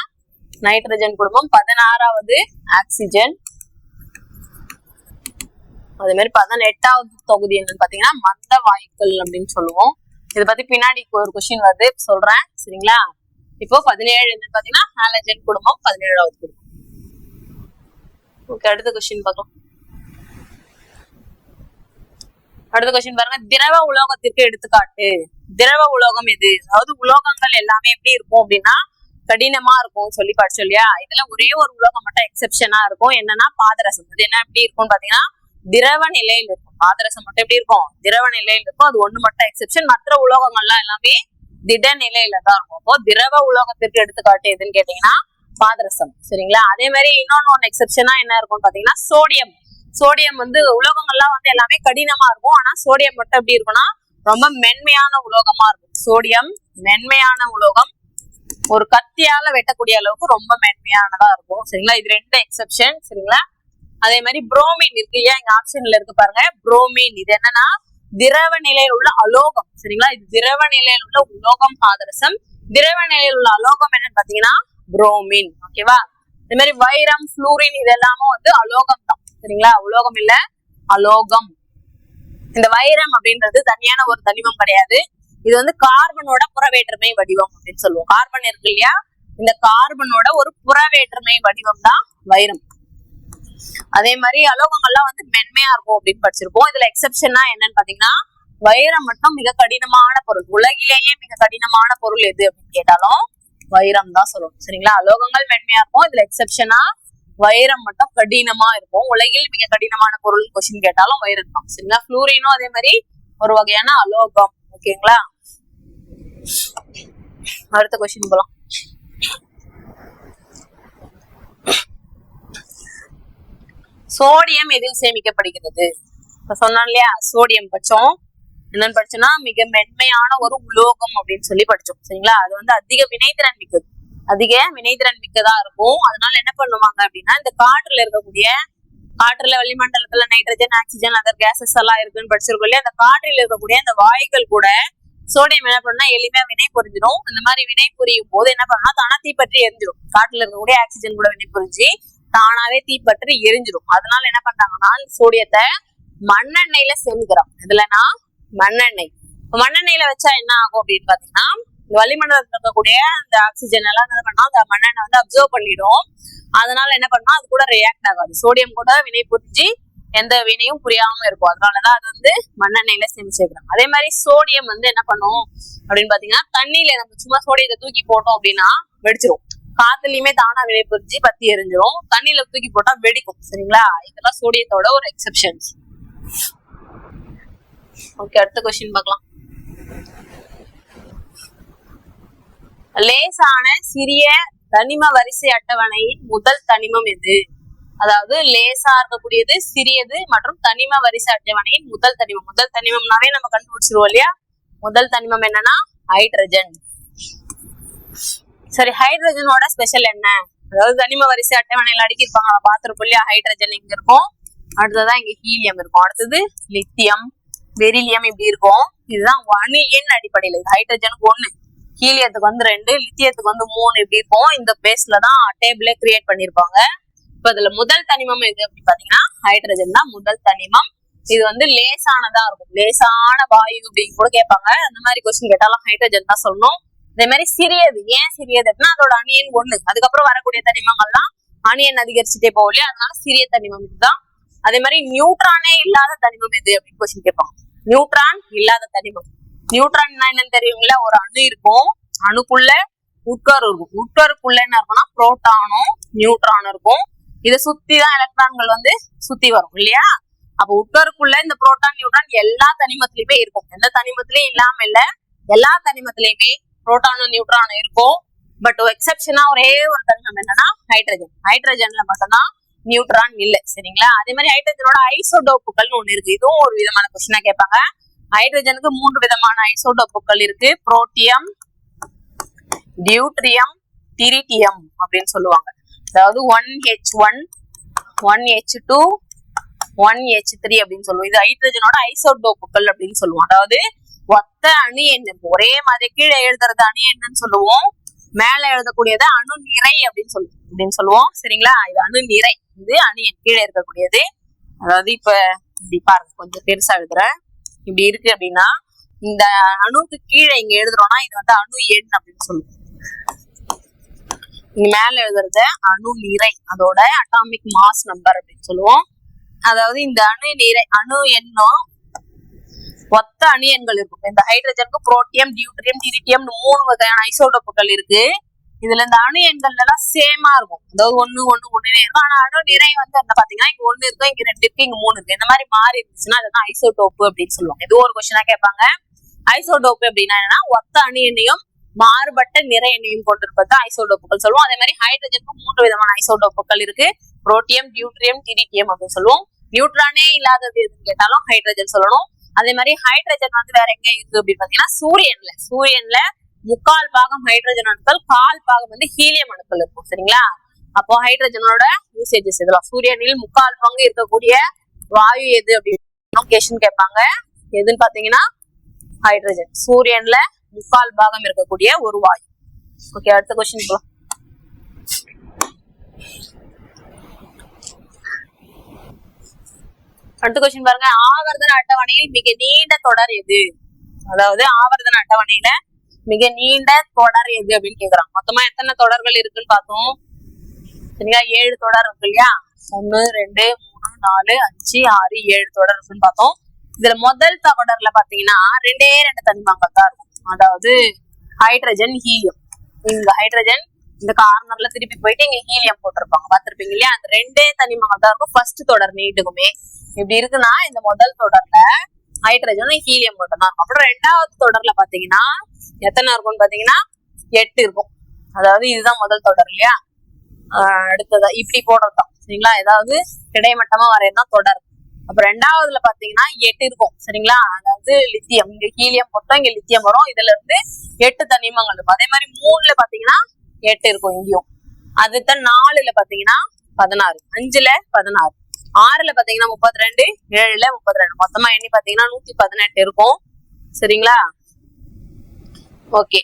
நைட்ரஜன் குடும்பம். 16வது ஆக்சிஜன். அதே மாதிரி 18வது தொகுதி என்னன்னு பாத்தீங்கன்னா மந்த வாயுக்கள் அப்படின்னு சொல்லுவோம். இதை பத்தி பின்னாடி ஒரு கொஸ்டின் வருது, சொல்றேன். சரிங்களா? இப்போ 17 என்னன்னு பாத்தீங்கன்னா ஹாலஜன் குடும்பம், 17வது குடும்பம். ஓகே, அடுத்த கொஸ்டின் பார்க்கலாம். அடுத்த கொஸ்டின் பாருங்க. திரவ உலோகத்திற்கு எடுத்துக்காட்டு. திரவ உலோகம் எது? அதாவது உலோகங்கள் எல்லாமே எப்படி இருக்கும் அப்படின்னா கடினமா இருக்கும் சொல்லி படிச்சோம் இல்லையா. இதுல ஒரே ஒரு உலோகம் மட்டும் எக்ஸெப்ஷனா இருக்கும், என்னன்னா பாதரசம். இது என்ன எப்படி இருக்கும்னு பாத்தீங்கன்னா திரவ நிலையில் இருக்கும். பாதரசம் மட்டும் எப்படி இருக்கும்? திரவ நிலையில் இருக்கும். அது ஒண்ணு மட்டும் எக்ஸெப்ஷன், மற்ற உலோகங்கள்லாம் எல்லாமே திட நிலையில தான் இருக்கும். அப்போ திரவ உலோகத்திற்கு எடுத்துக்காட்டு எதுன்னு கேட்டீங்கன்னா பாதரசம். சரிங்களா? அதே மாதிரி இன்னொன்னு எக்ஸெப்ஷனா என்ன இருக்கும்னு பாத்தீங்கன்னா சோடியம். சோடியம் வந்து உலோகங்கள்லாம் வந்து எல்லாமே கடினமா இருக்கும், ஆனா சோடியம் மட்டும் எப்படி இருக்கும்னா ரொம்ப மென்மையான உலோகமா இருக்கும். சோடியம் மென்மையான உலோகம், ஒரு கத்தியால வெட்டக்கூடிய அளவுக்கு ரொம்ப மென்மையானதா இருக்கும். சரிங்களா? இது 2 எக்ஸெப்ஷன். சரிங்களா? அதே மாதிரி புரோமின் இருக்கு இல்லையா, இங்க ஆப்ஷன்ல இருக்கு பாருங்க. புரோமின் இது என்னன்னா திரவ நிலையில் உள்ள அலோகம். சரிங்களா? இது திரவ நிலையில் உள்ள உலோகம் பாதரசம். திரவ நிலையில் உள்ள அலோகம் என்னன்னு பாத்தீங்கன்னா புரோமின். ஓகேவா? அதே மாதிரி வைரம், புளூரின் இதெல்லாமும் வந்து அலோகம் தான். சரிங்களா? உலோகம் இல்ல, அலோகம். இந்த வைரம் அப்படின்றது தனியான ஒரு தனிமம் கிடையாது. இது வந்து கார்பனோட புறவேற்றுமை வடிவம் அப்படின்னு சொல்லுவோம். கார்பன் இருக்கு இல்லையா, இந்த கார்பனோட ஒரு புறவேற்றுமை வடிவம் தான் வைரம். அதே மாதிரி அலோகங்கள்லாம் வந்து மென்மையா இருக்கும் அப்படின்னு படிச்சிருப்போம். இதுல எக்ஸெப்ஷனா என்னன்னு பாத்தீங்கன்னா வைரம் மட்டும் மிக கடினமான பொருள். உலகிலேயே மிக கடினமான பொருள் எது அப்படின்னு கேட்டாலும் வைரம் தான் சொல்லணும். சரிங்களா? அலோகங்கள் மென்மையா இருக்கும், இதுல எக்ஸெப்ஷனா வைரம் மட்டும் கடினமா இருக்கும். உலகில் மிக கடினமான பொருள் கொஸ்டின் கேட்டாலும் வைரம் தான். சரிங்களா? புளூரினும் அதே மாதிரி ஒரு வகையான அலோகம். ஓகேங்களா? அடுத்த கொஸ்டின் போலாம். சோடியம் எதில் சேமிக்கப்படுகிறது? இப்ப சொன்னோம் இல்லையா, சோடியம் படிச்சோம். என்னன்னு படிச்சோம்னா மிக மென்மையான ஒரு உலோகம் அப்படின்னு சொல்லி படிச்சோம். சரிங்களா? அது வந்து அதிக வினைத்திறன் மிக்கது, அதிக வினைத்திறன் மிக்கதா இருக்கும். அதனால என்ன பண்ணுவாங்க அப்படின்னா இந்த காற்றுல வளிமண்டலத்துல நைட்ரஜன், ஆக்சிஜன், அதர் கேசஸ் எல்லாம் இருக்குன்னு படிச்சிருக்கோம் இல்லையா. அந்த காற்றில் இருக்கக்கூடிய அந்த வாயுக்கள் கூட சோடியம் என்ன பண்ணா எளிமையா வினை புரிஞ்சிடும். இந்த மாதிரி வினை புரியும் போது என்ன பண்ணா தனத்தை பற்றி எரிஞ்சிடும். காற்றுல இருக்கக்கூடிய ஆக்சிஜன் கூட வினை புரிஞ்சு தானாவே தீப்பற்றி எரிஞ்சிடும். அதனால என்ன பண்றாங்கன்னா சோடியத்தை மண்ணெண்ணெயில சேமிக்கிறோம். இதுலனா மண்ணெண்ணெய். மண்ணெண்ணெயில வச்சா என்ன ஆகும் அப்படின்னு பாத்தீங்கன்னா வளிமண்டலத்துல இருக்கக்கூடிய அந்த ஆக்சிஜன் எல்லாம் என்ன பண்ணா அந்த மண்ணெண்ணெய் வந்து அப்சர்வ் பண்ணிடும். அதனால என்ன பண்ணா அது கூட ரியாக்ட் ஆகாது. சோடியம் கூட வினை புரிஞ்சு எந்த வினையும் புரியாம இருக்கும். அதனாலதான் அது வந்து மண்ணெண்ணெயில சேமிச்சு வைக்கிறாங்க. அதே மாதிரி சோடியம் வந்து என்ன பண்ணும் அப்படின்னு பாத்தீங்கன்னா தண்ணியில நம்ம சும்மா சோடியத்தை தூக்கி போட்டோம் அப்படின்னா வெடிச்சிரும். காத்துலயுமே தானா வினை புரிஞ்சு பத்தி எரிஞ்சிரும். தண்ணியில தூக்கி போட்டா வெடிக்கும். சரிங்களா? இதெல்லாம் சோடியத்தோட ஒரு எக்ஸெப்ஷன்ஸ். ஓகே, அடுத்த கொஸ்டின் பார்க்கலாம். லேசான சிறிய தனிம வரிசை அட்டவணையின் முதல் தனிமம் எது? அதாவது லேசா இருக்கக்கூடியது, சிறியது மற்றும் தனிம வரிசை அட்டவணையின் முதல் தனிமம். முதல் தனிமம்னாவே நம்ம கண்டுபிடிச்சிருவோம் இல்லையா? முதல் தனிமம் என்னன்னா ஹைட்ரஜன். சரி, ஹைட்ரஜனோட ஸ்பெஷல் என்ன? அதாவது தனிம வரிசை அட்டவணையில அடிக்கிருப்பாங்க, பாத்துருப்போம் இல்லையா? ஹைட்ரஜன் இங்க இருக்கும், அடுத்ததான் இங்க ஹீலியம் இருக்கும், அடுத்தது லித்தியம், பெரிலியம் இப்படி இருக்கும். இதுதான் அணு எண் அடிப்படையில. ஹைட்ரஜனுக்கு 1, ஹீலியத்துக்கு வந்து 2, லித்தியத்துக்கு வந்து 3 இப்படி இருக்கும். இந்த பேஸ்ல தான் டேபிளே கிரியேட் பண்ணிருப்பாங்க. இப்ப இதுல முதல் தனிமம் எது அப்படின்னு பாத்தீங்கன்னா ஹைட்ரஜன் தான் முதல் தனிமம். இது வந்து லேசானதா இருக்கும். லேசான வாயு அப்படின்னு கூட கேட்பாங்க. அந்த மாதிரி கொஸ்டின் கேட்டாலும் ஹைட்ரஜன் தான் சொல்லணும். அதே மாதிரி சிறியது. ஏன் சிறியது அப்படின்னா அதோட அணு எண் 1. அதுக்கப்புறம் வரக்கூடிய தனிமங்கள்லாம் அணு எண் அதிகரிச்சுட்டே போகும் இல்லையா? அதனால சிறிய தனிமம் இதுதான். அதே மாதிரி நியூட்ரானே இல்லாத தனிமம் எது அப்படின்னு கொஸ்டின் கேட்பாங்க. நியூட்ரான் இல்லாத தனிமம். நியூட்ரான்னா என்னன்னு தெரியுங்களா? ஒரு அணு இருக்கும், அணுக்குள்ள உட்கரு இருக்கும். உட்கருக்குள்ள என்ன இருக்கும்னா புரோட்டானும் நியூட்ரானும் இருக்கும். இதை சுத்தி தான் எலக்ட்ரான்கள் வந்து சுத்தி வரும் இல்லையா? அப்ப உட்கருக்குள்ள இந்த புரோட்டான் நியூட்ரான் எல்லா தனிமத்திலயுமே இருக்கும். எந்த தனிமத்திலயும் இல்லாம இல்ல, எல்லா தனிமத்திலயுமே புரோட்டானும் நியூட்ரானும் இருக்கும். பட் எக்ஸெப்ஷனா ஒரே ஒரு தனிமம் என்னன்னா ஹைட்ரஜன். ஹைட்ரஜன்ல மட்டும்தான் நியூட்ரான் இல்ல. சரிங்களா? அதே மாதிரி ஹைட்ரஜனோட ஐசோடோப்புகள்னு ஒண்ணு இருக்கு. இதுவும் ஒரு விதமான கொஸ்டினா கேட்பாங்க. ஹைட்ரஜனுக்கு 3 விதமான ஐசோடோப்புகள் இருக்கு. புரோட்டியம், டியூட்ரியம், டிரிட்டியம் அப்படின்னு சொல்லுவாங்க. அதாவது 1H1, 1H2, 1H3 அப்படின்னு சொல்லுவோம். இது ஹைட்ரஜனோட ஐசோடோப்புகள் அப்படின்னு சொல்லுவோம். அதாவது ஒத்த அணு எண், ஒரே மாதிரி கீழே எழுதுறது அணு எண்ணுன்னு சொல்லுவோம், மேல எழுதக்கூடியது அணு நிறை அப்படின்னு சொல்லுவோம். சரிங்களா? இது அணு நிறை, இது அணு எண் கீழே இருக்கக்கூடியது. அதாவது இப்ப இப்படி பாருங்க, கொஞ்சம் பெருசா எழுதுறேன். இப்படி இருக்கு அப்படின்னா இந்த அணுக்கு கீழே இங்க எழுதுறோம்னா இது வந்து அணு எண் அப்படின்னு சொல்லுவோம். இங்க மேல எழுதுறது அணு நிறை, அதோட அட்டாமிக் மாஸ் நம்பர் அப்படின்னு சொல்லுவோம். அதாவது இந்த அணு நிறை, அணு எண்ணும் ஒத்த அணு எண்கள் இருக்கும். இந்த ஹைட்ரஜனுக்கு புரோட்டியம், டியூட்ரியம், டிரிட்டியம் 3 வகையான ஐசோடோப்புகள் இருக்கு. இதுல இந்த அணு எண்கள் எல்லாம் சேமா இருக்கும். அதாவது 1 1 1 இருக்கும். ஆனா அணு நிறை வந்து என்ன பாத்தீங்கன்னா இங்க 1 இருக்கு, இங்க 2 இருக்கு, இங்க 3 இருக்கு. இந்த மாதிரி மாறி இருந்துச்சுன்னா அதுதான் ஐசோடோப்பு அப்படின்னு சொல்லுவாங்க. இது ஒரு கொஸ்டினா கேட்பாங்க. ஐசோடோப்பு அப்படின்னா என்னன்னா ஒத்த அணு எண்ணையும் மாறுபட்ட நிறை எண்ணையும் கொண்டிருப்பது ஐசோடோப்புகள் சொல்லுவோம். அதே மாதிரி ஹைட்ரஜனுக்கு 3 விதமான ஐசோடோப்புகள் இருக்கு. புரோட்டியம், டியூட்ரியம், டிரிட்டியம் அப்படின்னு சொல்லுவோம். நியூட்ரானே இல்லாதது எதுன்னு கேட்டாலும் ஹைட்ரஜன் சொல்லணும். அதே மாதிரி ஹைட்ரஜன் வந்து வேற எங்க இருக்கு அப்படின்னு பாத்தீங்கன்னா சூரியன்ல 3/4 பாகம் ஹைட்ரஜன் அணுக்கள், 1/4 பாகம் வந்து ஹீலியம் அணுக்கள் இருக்கும். சரிங்களா? அப்போ ஹைட்ரஜனோட யூசேஜஸ் இதெல்லாம். சூரியனில் 3/4 பங்கு இருக்கக்கூடிய வாயு எது அப்படின்னு கேஷன் கேட்பாங்க. எதுன்னு பாத்தீங்கன்னா ஹைட்ரஜன். சூரியன்ல 3/4 பாகம் இருக்கக்கூடிய ஒரு வாயு. ஓகே, அடுத்த கொஸ்டின் போலாம். அடுத்த கொஸ்டின் பாருங்க. ஆவர்த்தன அட்டவணையில் மிக நீண்ட தொடர் எது? அதாவது ஆவர்த்தன அட்டவணையில மிக நீண்ட தொடர் எது அப்படின்னு கேக்குறாங்க. மொத்தமா எத்தனை தொடர்கள் இருக்குன்னு பார்த்தோம். சரிங்களா? 7 தொடர் இருக்கு இல்லையா? 1 2 3 4 5 6 7 தொடர் இருக்குன்னு பார்த்தோம். இதுல முதல் தொடர்ல பாத்தீங்கன்னா 2 தனிமங்கள் தான் இருக்கும். அதாவது ஹைட்ரஜன், ஹீலியம். இங்க ஹைட்ரஜன் இந்த கார்னர்ல திருப்பி போயிட்டு இங்க ஹீலியம் போட்டிருப்பாங்க, பாத்திருப்பீங்க இல்லையா? அந்த 2 தனிமங்கள் தான் இருக்கும் ஃபர்ஸ்ட் தொடர் நீட்டுக்குமே. இப்படி இருக்குன்னா இந்த முதல் தொடர்ல ஹைட்ரஜனும் ஹீலியம் மட்டும் தான் இருக்கும். அப்புறம் 2வது தொடர்ல பாத்தீங்கன்னா எத்தனை இருக்கும்னு பாத்தீங்கன்னா 8 இருக்கும். அதாவது இதுதான் முதல் தொடர் இல்லையா? அடுத்ததா இப்படி போடுறதுதான். சரிங்களா? ஏதாவது கிடைமட்டமா வரையதான் தொடர். அப்ப 2வதுல பாத்தீங்கன்னா 8 இருக்கும். சரிங்களா? அதாவது லித்தியம், இங்க ஹீலியம் போட்டோம், இங்க லித்தியம் வரும். இதுல இருந்து 8 தனிமங்கள் இருக்கும். அதே மாதிரி 3ல பாத்தீங்கன்னா 8 இருக்கும் இங்கேயும். அதுதான் 4ல பாத்தீங்கன்னா 16, 5ல 16, 6ல பாத்தீங்கன்னா 32, 7ல 32. மொத்தமா எண்ணி பாத்தீங்கன்னா 118 இருக்கும். சரிங்களா? ஓகே,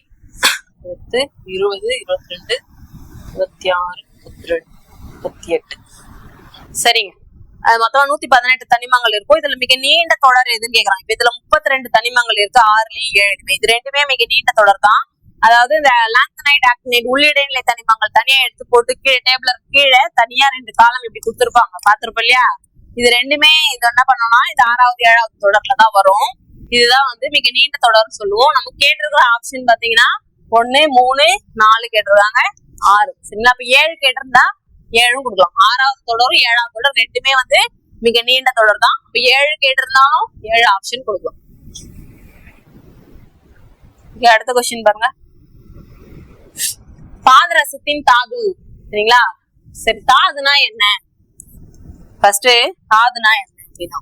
10 20 22 26 32 38. சரிங்க. அது மொத்தம் 118 தனிமங்கள் இருக்கும். இதுல மிக நீண்ட தொடர் எதுன்னு கேக்குறாங்க. இப்ப இதுல 32 தனிமங்கள் இருக்கு, 6லயும் 7. இது ரெண்டுமே மிக நீண்ட தொடர் தான். அதாவது இந்த லாந்தனைட், ஆக்டினைட் உள்ளிடைநிலை தனிமங்கள் தனியா எடுத்து போட்டு கீழே டேபிளர் கீழே தனியா 2 காலம் இப்படி கொடுத்துருப்பாங்க, பாத்துருப்போம் இல்லையா? இது ரெண்டுமே இது என்ன பண்ணோம்னா இது 6வது 7வது தொடர்ல தான் வரும். இதுதான் வந்து மிக நீண்ட தொடர்னு சொல்லுவோம். நம்ம கேட்டிருக்கிற ஆப்ஷன் பாத்தீங்கன்னா 1, 3, 4 கேட்டிருக்காங்க, 6. சரிங்களா? அப்ப 7 கேட்டிருந்தா 7 கொடுக்கலாம். 6வது தொடரும் 7வது தொடர் ரெண்டுமே வந்து மிக நீண்ட தொடர் தான். இப்ப 7 கேட்டிருந்தாலும் 7 ஆப்ஷன் கொடுக்கலாம். அடுத்த கொஸ்டின் பாருங்க. பாதரசத்தின் தாது. சரிங்களா? சரி, தாதுனா என்ன? ஃபர்ஸ்ட் தாதுனா என்ன அப்படின்னா,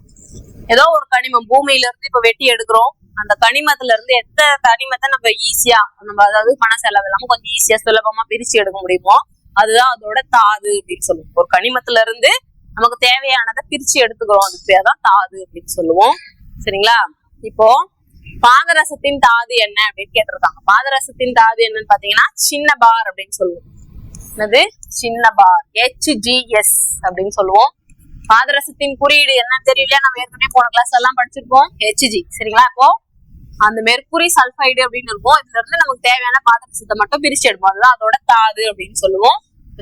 ஏதோ ஒரு கனிமம் பூமியில இருந்து இப்ப வெட்டி எடுக்கிறோம். அந்த கனிமத்துல இருந்து எந்த கனிமத்தை நம்ம ஈஸியா அதாவது பண செலவு இல்லாம கொஞ்சம் ஈஸியா சுலபமா பிரிச்சு எடுக்க முடியுமோ அதுதான் அதோட தாது அப்படின்னு சொல்லுவோம். ஒரு கனிமத்துல இருந்து நமக்கு தேவையானதை பிரிச்சு எடுத்துக்கிறோம், அதுக்கு பேர் தான் தாது அப்படின்னு சொல்லுவோம். சரிங்களா? இப்போ பாதரசத்தின் தாது என்ன அப்படின்னு கேட்டிருக்காங்க. பாதரசத்தின் தாது என்னன்னு பாத்தீங்கன்னா சின்ன பார் அப்படின்னு சொல்லுவோம். என்னது? சின்ன பார், HGS அப்படின்னு சொல்லுவோம். பாதரசத்தின் குறியீடு என்னன்னு தெரியலையா? நம்ம ஏற்கனவே போன கிளாஸ் எல்லாம் படிச்சிருப்போம், Hg. சரிங்களா? இப்போ அந்த மெர்குரி சல்பைடு அப்படின்னு இருக்கும். இதுல இருந்து நமக்கு தேவையான பாதரசத்தை மட்டும் பிரிச்சு எடுப்போம், அதுதான் அதோட தாது அப்படின்னு சொல்லுவோம்.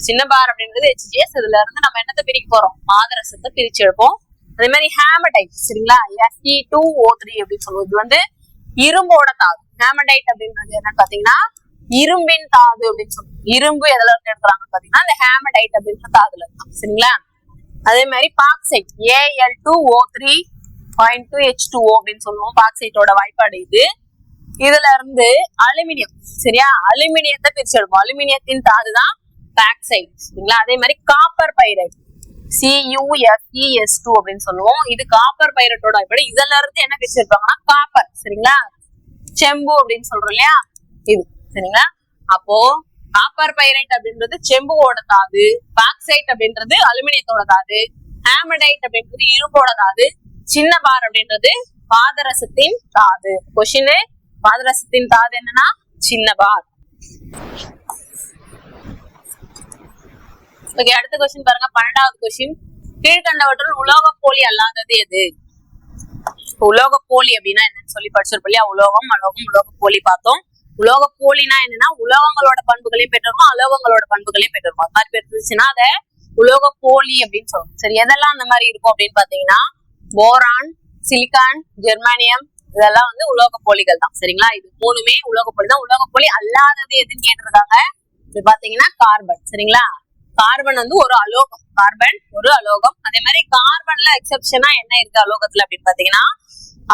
சின்ன பார் அப்படின்றது HGS. இதுல இருந்து நம்ம என்னத்தை பிரிக்க போறோம்? பாதரசத்தை பிரிச்சு எடுப்போம். அதே மாதிரி ஹேமடைட். சரிங்களா? Fe2O3 அப்படின்னு சொல்லுவோம். இது வந்து இரும்போட தாது. ஹேமடைட் அப்படின்றது என்னன்னு பாத்தீங்கன்னா இரும்பின் தாது அப்படின்னு சொல்லுவோம். இரும்பு எதுல இருந்து எடுக்கிறாங்க பாத்தீங்கன்னா இந்த ஹேமடைட் அப்படின்ற தாதுல இருக்கும். சரிங்களா? அதே மாதிரி பாக்சைட் Al2O3.2H2O அப்படின்னு சொல்லுவோம். பாக்சைட்டோட வாய்ப்பாடு இது. இதுல இருந்து அலுமினியம். சரியா? அலுமினியத்தை பிரிச்சு எடுப்போம். அலுமினியத்தின் தாதுதான் பாக்சைட். சரிங்களா? அதே மாதிரி காப்பர் பைரைட் CuFeS2 அப்படின்னு சொல்லுவோம். இது காப்பர் பைரைட்டோட வாய்ப்பாடு. இதுல இருந்து என்ன பிரிச்சு எடுப்பாங்கன்னா காப்பர். சரிங்களா? செம்பு அப்படின்னு சொல்றோம் இல்லையா, இது. சரிங்களா? அப்போ காப்பர் பைரைட் அப்படின்றது செம்புவோட தாது, பாக்சைட் அப்படின்றது அலுமினியத்தோட தாது, ஹேமடைட் அப்படின்றது இரும்போட தாது, சின்ன பார் அப்படின்றது பாதரசத்தின் தாது. கொஸ்டின், பாதரசத்தின் தாது என்னன்னா சின்ன பார். ஓகே, அடுத்த கொஸ்டின் பாருங்க. 12வது கொஸ்டின். கீழ்கண்டவற்றுள் உலோக போலி அல்லாதது எது? உலோக போலி அப்படின்னா என்னன்னு சொல்லி படிச்சிருப்போம் இல்லையா? உலோகம், அலோகம், உலோக போலி பார்த்தோம். உலோக போலினா என்னன்னா உலோகங்களோட பண்புகளையும் பெற்றிருக்கும், அலோகங்களோட பண்புகளையும் பெற்றிருக்கும். அது மாதிரி பெற்றுச்சுன்னா அதை உலோக போலி அப்படின்னு சொல்லுவோம். சரி, எதெல்லாம் அந்த மாதிரி இருக்கும் அப்படின்னு பாத்தீங்கன்னா போரான், சிலிக்கான், ஜெர்மானியம், இதெல்லாம் வந்து உலோக போலிகள் தான். சரிங்களா? இது மூணுமே உலோக போலி தான். உலோக போலி அல்லாதது எதுன்னு கேட்டிருக்காங்க. இது பாத்தீங்கன்னா கார்பன். சரிங்களா? கார்பன் வந்து ஒரு அலோகம். கார்பன் ஒரு அலோகம். அதே மாதிரி கார்பன்ல எக்ஸெப்ஷனா என்ன இருக்கு அலோகத்துல அப்படின்னு பாத்தீங்கன்னா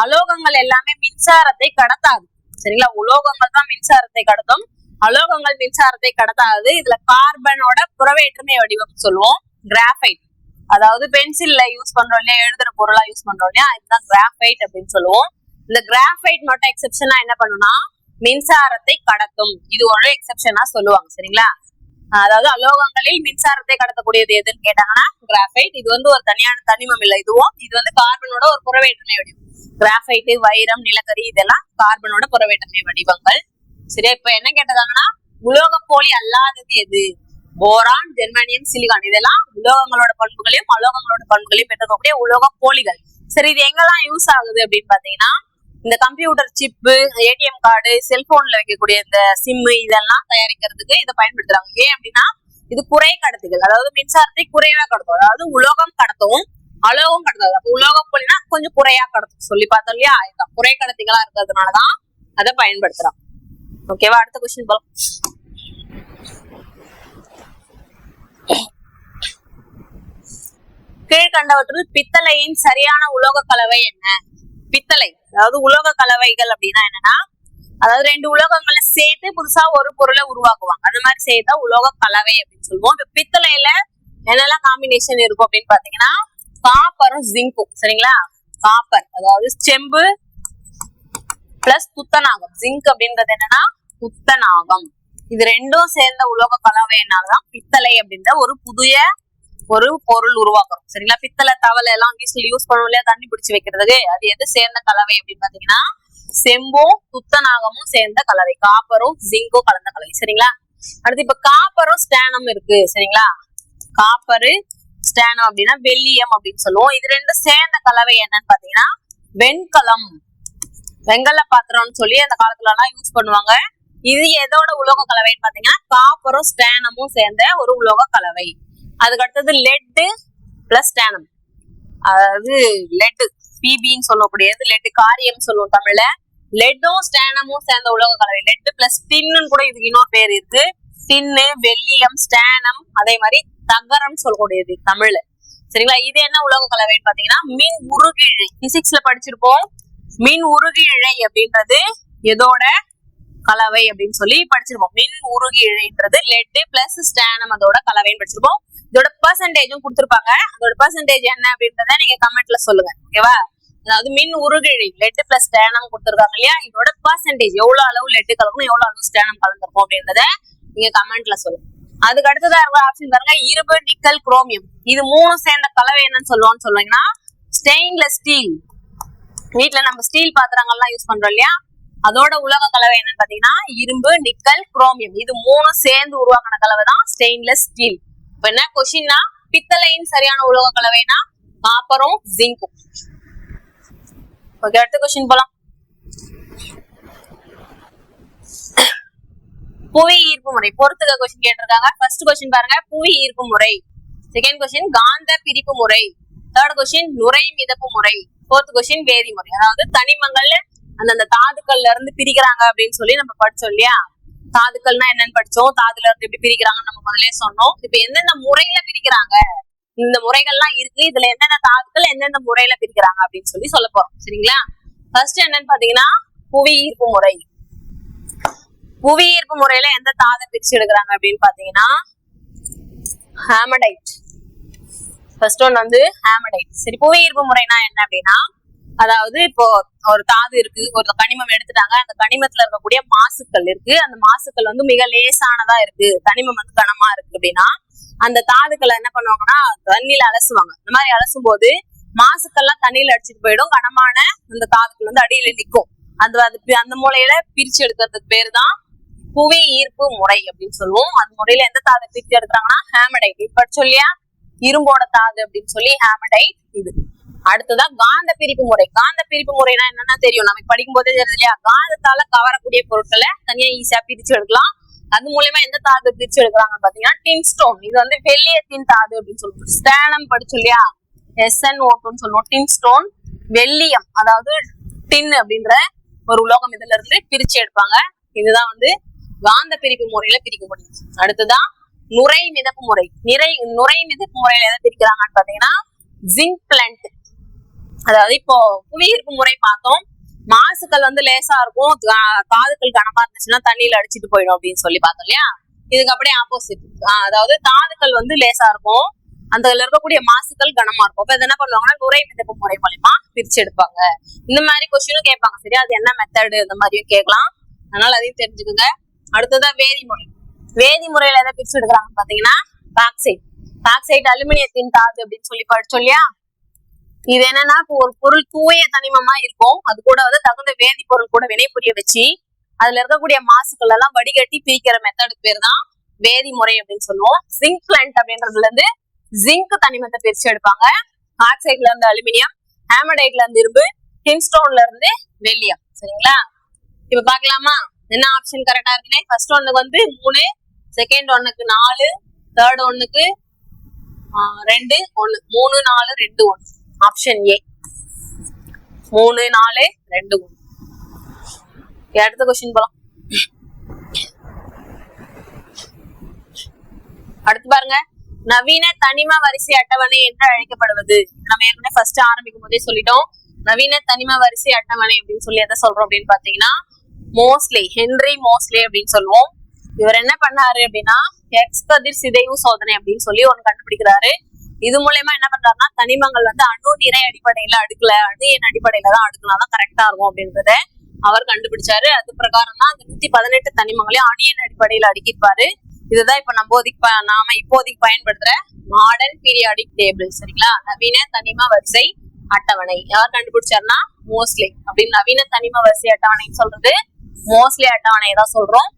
அலோகங்கள் எல்லாமே மின்சாரத்தை கடத்தாது. சரிங்களா? உலோகங்கள் தான் மின்சாரத்தை கடத்தும், அலோகங்கள் மின்சாரத்தை கடத்தாது. இதுல கார்பனோட புறவேற்றுமை வடிவம் சொல்லுவோம் கிராஃபைட். அதாவது பென்சில்ல யூஸ் பண்றோம் இல்லையா, எழுதுற பொருளா யூஸ் பண்றோம் இல்லையா, இதுதான் கிராஃபைட் அப்படின்னு சொல்லுவோம். இந்த கிராஃபைட் மட்டும் எக்ஸெப்ஷனா என்ன பண்ணுனா மின்சாரத்தை கடத்தும். இது ஒரு எக்ஸெப்ஷனா சொல்லுவாங்க. சரிங்களா? அதாவது அலோகங்களில் மின்சாரத்தை கடத்தக்கூடியது எதுன்னு கேட்டாங்கன்னா கிராஃபைட். இது வந்து ஒரு தனியான தனிமம் இல்லை, இது வந்து கார்பனோட ஒரு புறவேற்றுமை வடிவம். கிராஃபைட், வைரம், நிலக்கரி இதெல்லாம் கார்பனோட புறவேற்றுமை வடிவங்கள். சரியா? இப்ப என்ன கேட்டதாங்கன்னா உலோக போலி அல்லாதது எது? போரான், ஜெர்மானியம், சிலிகான் இதெல்லாம் உலோகங்களோட பண்புகளையும் அலோகங்களோட பண்புகளையும் பெற்றுக்கக்கூடிய உலோக போலிகள். சரி, இது எங்கெல்லாம் யூஸ் ஆகுது அப்படின்னு பாத்தீங்கன்னா இந்த கம்ப்யூட்டர் சிப்பு, ATM கார்டு, செல்போன்ல வைக்கக்கூடிய இந்த சிம் இதெல்லாம் தயாரிக்கிறதுக்கு இதை பயன்படுத்துறாங்க. ஏன் அப்படின்னா இது குறை கடத்திகள், அதாவது மின்சாரத்தை குறைவா கடத்தும். அதாவது உலோகம் கடத்தும், அலோகம் கடத்தாது. அப்ப உலோகம் போலினா கொஞ்சம் குறையா கடத்தும் சொல்லி பார்த்தோம் இல்லையா, இதுதான் குறை கடத்திகளா இருக்கிறதுனாலதான் அதை பயன்படுத்துறாங்க. ஓகேவா? அடுத்த கொஸ்டின் போலாம். கீழ்கண்டவற்றுள் பித்தளையின் சரியான உலோக கலவை என்ன? பித்தளை அதாவது உலோக கலவைகள் அப்படின்னா என்னன்னா அதாவது 2 உலோகங்களை சேர்த்து புதுசா ஒரு பொருளை உருவாக்குவாங்க. அந்த மாதிரி சேர்த்தா உலோக கலவை அப்படின்னு சொல்லுவோம். இப்ப பித்தளையில என்னெல்லாம் காம்பினேஷன் இருக்கும் அப்படின்னு பாத்தீங்கன்னா காப்பரும் ஜிங்கும். சரிங்களா? காப்பர் அதாவது செம்பு பிளஸ் துத்தநாகம். ஜிங்க் அப்படின்றது என்னன்னா துத்தநாகம். இது ரெண்டும் சேர்ந்த உலோக கலவையினாலதான் பித்தளை அப்படின்ற ஒரு புதிய ஒரு பொருள் உருவாக்குறோம். சரிங்களா? பித்தளை தவளை எல்லாம் வீட்டுல யூஸ் பண்ணுவோம் இல்லையா, தண்ணி பிடிச்சி வைக்கிறதுக்கு, அது எது சேர்ந்த கலவை அப்படின்னு பாத்தீங்கன்னா செம்பும் துத்தநாகமும் சேர்ந்த கலவை, காப்பரும் ஜிங்கும் கலந்த கலவை. சரிங்களா? அடுத்து இப்ப காப்பரும் ஸ்டானம் இருக்கு. சரிங்களா? காப்பரு, ஸ்டானம் அப்படின்னா வெள்ளியம் அப்படின்னு சொல்லுவோம். இது ரெண்டும் சேர்ந்த கலவை என்னன்னு பாத்தீங்கன்னா வெண்கலம். வெங்கல பாத்திரம்னு சொல்லி அந்த காலத்துல எல்லாம் யூஸ் பண்ணுவாங்க. இது எதோட உலோக கலவைன்னு பாத்தீங்கன்னா காப்பரும் ஸ்டானமும் சேர்ந்த ஒரு உலோக கலவை. அதுக்கு அடுத்தது லெட் பிளஸ் ஸ்டானம், அதாவது லெட் பிபின்னு சொல்லக்கூடியது, லெட் காரியம் சொல்லுவோம் தமிழ்ல. லெட்டும் ஸ்டானமும் சேர்ந்த உலோக கலவை. லெட் பிளஸ் டின்னு கூட இதுக்கு இன்னொரு பேர் இருக்கு. டின்னு, வெள்ளியம், ஸ்டானம், அதே மாதிரி தகரம் சொல்லக்கூடியது தமிழ்ல. சரிங்களா? இது என்ன உலோக கலவைன்னு பாத்தீங்கன்னா மின் உருகிழை. பிசிக்ஸ்ல படிச்சிருப்போம். மின் உருகிழை அப்படின்றது எதோட கலவை அப்படின்னு சொல்லி படிச்சிருப்போம். மின் உருகிழைன்றது லெட் பிளஸ் ஸ்டானம் அதோட கலவைன்னு படிச்சிருப்போம். இதோட பெர்சன்டேஜும் கொடுத்திருப்பாங்க. அதோட பெர்சன்டேஜ் என்ன அப்படின்றத நீங்க கமெண்ட்ல சொல்லுங்க. ஓகேவா? அதாவது மின் உருகிழை லெட் பிளஸ் ஸ்டானம் கொடுத்திருக்காங்க இல்லையா, இதோட பெர்சன்டேஜ் எவ்வளவு அளவு லெட் கலக்கணும், எவ்வளவு அளவு ஸ்டானம் கலந்துருக்கும் அப்படின்றத நீங்க கமெண்ட்ல சொல்லுங்க. அதுக்கு அடுத்ததா ஆப்ஷன் பாருங்க, இரும்பு, நிக்கல், குரோமியம். இது மூணு சேர்ந்த கலவை என்னன்னு சொல்லுவோம்னு சொல்லுவீங்கன்னா ஸ்டெயின்லெஸ் ஸ்டீல். வீட்டுல நம்ம ஸ்டீல் பாத்திரங்கள்லாம் யூஸ் பண்றோம் இல்லையா, அதோட உலோக கலவை என்னன்னு பாத்தீங்கன்னா இரும்பு, நிக்கல், குரோமியம். இது மூணு சேர்ந்து உருவாக்கின கலவை தான் ஸ்டெயின்லெஸ் ஸ்டீல். இப்ப என்ன கொஸ்டின்னா, பித்தளையின் சரியான உலோக கலவைனா காப்பரும் ஜிங்கும். ஓகே, அடுத்த கொஸ்டின் போலாம். புவி ஈர்ப்பு முறை பொறுத்துக்க கொஸ்டின் கேட்டிருக்காங்க. ஃபர்ஸ்ட் கொஸ்டின் பாருங்க, புவி ஈர்ப்பு முறை. செகண்ட் கொஸ்டின் காந்த பிரிப்பு முறை. தேர்ட் கொஸ்டின் நுரை மிதப்பு முறை. ஃபோர்த் கொஸ்டின் வேதி முறை. அதாவது தனிமங்கள் அந்தந்த தாதுக்கள்ல இருந்து பிரிக்கிறாங்க அப்படின்னு சொல்லி நம்ம படிச்சோம் இல்லையா. தாதுக்கள்னா என்னன்னு படிச்சோம், தாதுல இருந்து எப்படி பிரிக்கிறாங்கன்னு நம்ம முதல்ல சொன்னோம். இப்ப எந்தெந்த முறையில பிரிக்கிறாங்க, இந்த முறைகள்லாம் இருக்கு, இதுல எந்தெந்த தாதுக்கள் எந்தெந்த முறையில பிரிக்கிறாங்க அப்படின்னு சொல்லி சொல்ல போறோம். சரிங்களா? ஃபர்ஸ்ட் என்னன்னு பாத்தீங்கன்னா புவி ஈர்ப்பு முறை. புவி ஈர்ப்பு முறையில எந்த தாதை பிரிச்சு எடுக்கிறாங்க அப்படின்னு பாத்தீங்கன்னா ஹேமடைட். ஃபர்ஸ்ட் ஒன் வந்து ஹேமடைட். சரி, புவி ஈர்ப்பு முறைனா என்ன அப்படின்னா, அதாவது இப்போ ஒரு தாது இருக்கு, ஒரு கனிமம் எடுத்துட்டாங்க, அந்த கனிமத்துல இருக்கக்கூடிய மாசுக்கள் இருக்கு, அந்த மாசுக்கள் வந்து மிக லேசானதா இருக்கு, கனிமம் வந்து கனமா இருக்கு அப்படின்னா அந்த தாதுக்களை என்ன பண்ணுவாங்கன்னா தண்ணியில அலசுவாங்க. இந்த மாதிரி அலசும் போது மாசுக்கள்லாம் தண்ணியில அடிச்சுட்டு போயிடும், கனமான அந்த தாதுக்கள் வந்து அடியில நிற்கும். அந்த மூலையில பிரிச்சு எடுக்கிறதுக்கு பேரு தான் புவி ஈர்ப்பு முறை அப்படின்னு சொல்லுவோம். அந்த முறையில எந்த தாதை பிரிச்சு எடுக்கிறாங்கன்னா ஹேமடைட். இப்ப சொல்லியா இரும்போட தாது அப்படின்னு சொல்லி ஹேமடைட். இது அடுத்ததான் காந்த பிரிப்பு முறை. காந்த பிரிப்பு முறைனா என்னன்னா தெரியும், நமக்கு படிக்கும் போதே தெரியுது இல்லையா. காந்தத்தால கவரக்கூடிய பொருட்களை தனியா ஈஸியா பிரிச்சு எடுக்கலாம். அது மூலமா எந்த தாது பிரிச்சு எடுக்கிறாங்கன்னு பாத்தீங்கன்னா டின்ஸ்டோன். இது வந்து வெள்ளியத்தின் தாது அப்படின்னு சொல்லுவோம். ஸ்டானம் படிச்சு இல்லையா, SnO2 சொல்லுவோம். டின்ஸ்டோன், வெள்ளியம், அதாவது டின் அப்படின்ற ஒரு உலோகம் இதுல இருந்து பிரிச்சு எடுப்பாங்க. இதுதான் வந்து காந்த பிரிப்பு முறையில பிரிக்க முடியும். அடுத்ததான் நுரை மிதப்பு முறை. நுரை மிதப்பு முறையில எதை பிரிக்கிறாங்கன்னு பாத்தீங்கன்னா ஜிங்க் பிளான்ட். அதாவது இப்போ புவியீர்ப்பு முறை பார்த்தோம், மாசுக்கள் வந்து லேசா இருக்கும், தாதுக்கள் கனமா இருந்துச்சுன்னா தண்ணியில அடிச்சுட்டு போயிடும் அப்படின்னு சொல்லி பார்த்தோம் இல்லையா. இதுக்கு அப்படியே ஆப்போசிட். அதாவது தாதுக்கள் வந்து லேசா இருக்கும், அந்த இருக்கக்கூடிய மாசுக்கள் கனமா இருக்கும். இப்ப என்ன பண்ணுவாங்கன்னா நுரை மிதப்பு முறை மூலமா பிரிச்சு எடுப்பாங்க. இந்த மாதிரி கொஸ்டினும் கேட்பாங்க. சரி, அது என்ன மெத்தடு இந்த மாதிரியும் கேட்கலாம், அதனால அதையும் தெரிஞ்சுக்கோங்க. அடுத்ததான் வேதிமுறை. வேதிமுறையில எதை பிரிச்சு எடுக்கிறாங்கன்னு பாத்தீங்கன்னா பாக்சைட். பாக்சைட் அலுமினியத்தின் தாது அப்படின்னு சொல்லி படிச்சோம் இல்லையா. இது என்னன்னா இப்போ ஒரு பொருள் தூய தனிமமா இருக்கும், அது கூட வந்து தகுந்த வேதிப்பொருள் கூட வினைபுரிய வச்சு அதுல இருக்கக்கூடிய மாசுக்கள் எல்லாம் வடிகட்டி பிரிக்கிற மெத்தடுக்கு பேர் தான் வேதிமுறை அப்படின்னு சொல்லுவோம். ஜிங்க் பிளான்ட் அப்படின்றதுல இருந்து ஜிங்க் தனிமத்தை பிரிச்சு எடுப்பாங்க. ஆக்சைட்ல இருந்து அலுமினியம், ஹேமடைட்ல இருந்து இரும்பு, டின்ஸ்டோன்ல இருந்து வெள்ளியம். சரிங்களா? இப்ப பாக்கலாமா என்ன ஆப்ஷன் கரெக்டா இருக்குன்னு. ஃபர்ஸ்ட் ஒண்ணுக்கு வந்து 3, செகண்ட் ஒண்ணுக்கு 4, தேர்ட் ஒண்ணுக்கு 2, 1. 3, 4, 2, 1. Option A 3, 4, 2, 1. அடுத்த கொஸ்டின் போலாம். அடுத்து பாருங்க, நவீன தனிம வரிசை அட்டவணை என்று அழைக்கப்படுவது. நம்ம ஏற்கனவே ஃபர்ஸ்ட் ஆரம்பிக்கும் போதே சொல்லிட்டோம், நவீன தனிம வரிசை அட்டவணை அப்படின்னு சொல்லி எதை சொல்றோம் அப்படின்னு பாத்தீங்கன்னா மோஸ்லி, ஹென்ரி மோஸ்லி அப்படின்னு சொல்லுவோம். இவர் என்ன பண்ணாரு அப்படின்னா எக்ஸ் கதிர் சிதைவு சோதனை அப்படின்னு சொல்லி ஒண்ணு கண்டுபிடிக்கிறாரு. இது மூலமா என்ன பண்றாருன்னா தனிமங்கள் வந்து அணு நிறை அடிப்படையில அடுக்கல, அணு எண் அடிப்படையில தான் அடுக்கலாதான் கரெக்டா இருக்கும் அப்படின்றத அவர் கண்டுபிடிச்சாரு. அது பிரகாரம் தான் அந்த 118 தனிமங்களையும் அணு எண் அடிப்படையில அடுக்கிருப்பாரு. இதுதான் இப்ப நாம இப்போதைக்கு பயன்படுத்துற மாடர்ன் பீரியாடிக் டேபிள். சரிங்களா? நவீன தனிம வரிசை அட்டவணை யார் கண்டுபிடிச்சாருன்னா மோஸ்லி. அப்படின்னு நவீன தனிம வரிசை அட்டவணைன்னு சொல்றது மோஸ்லி அட்டவணையை தான் சொல்றோம்.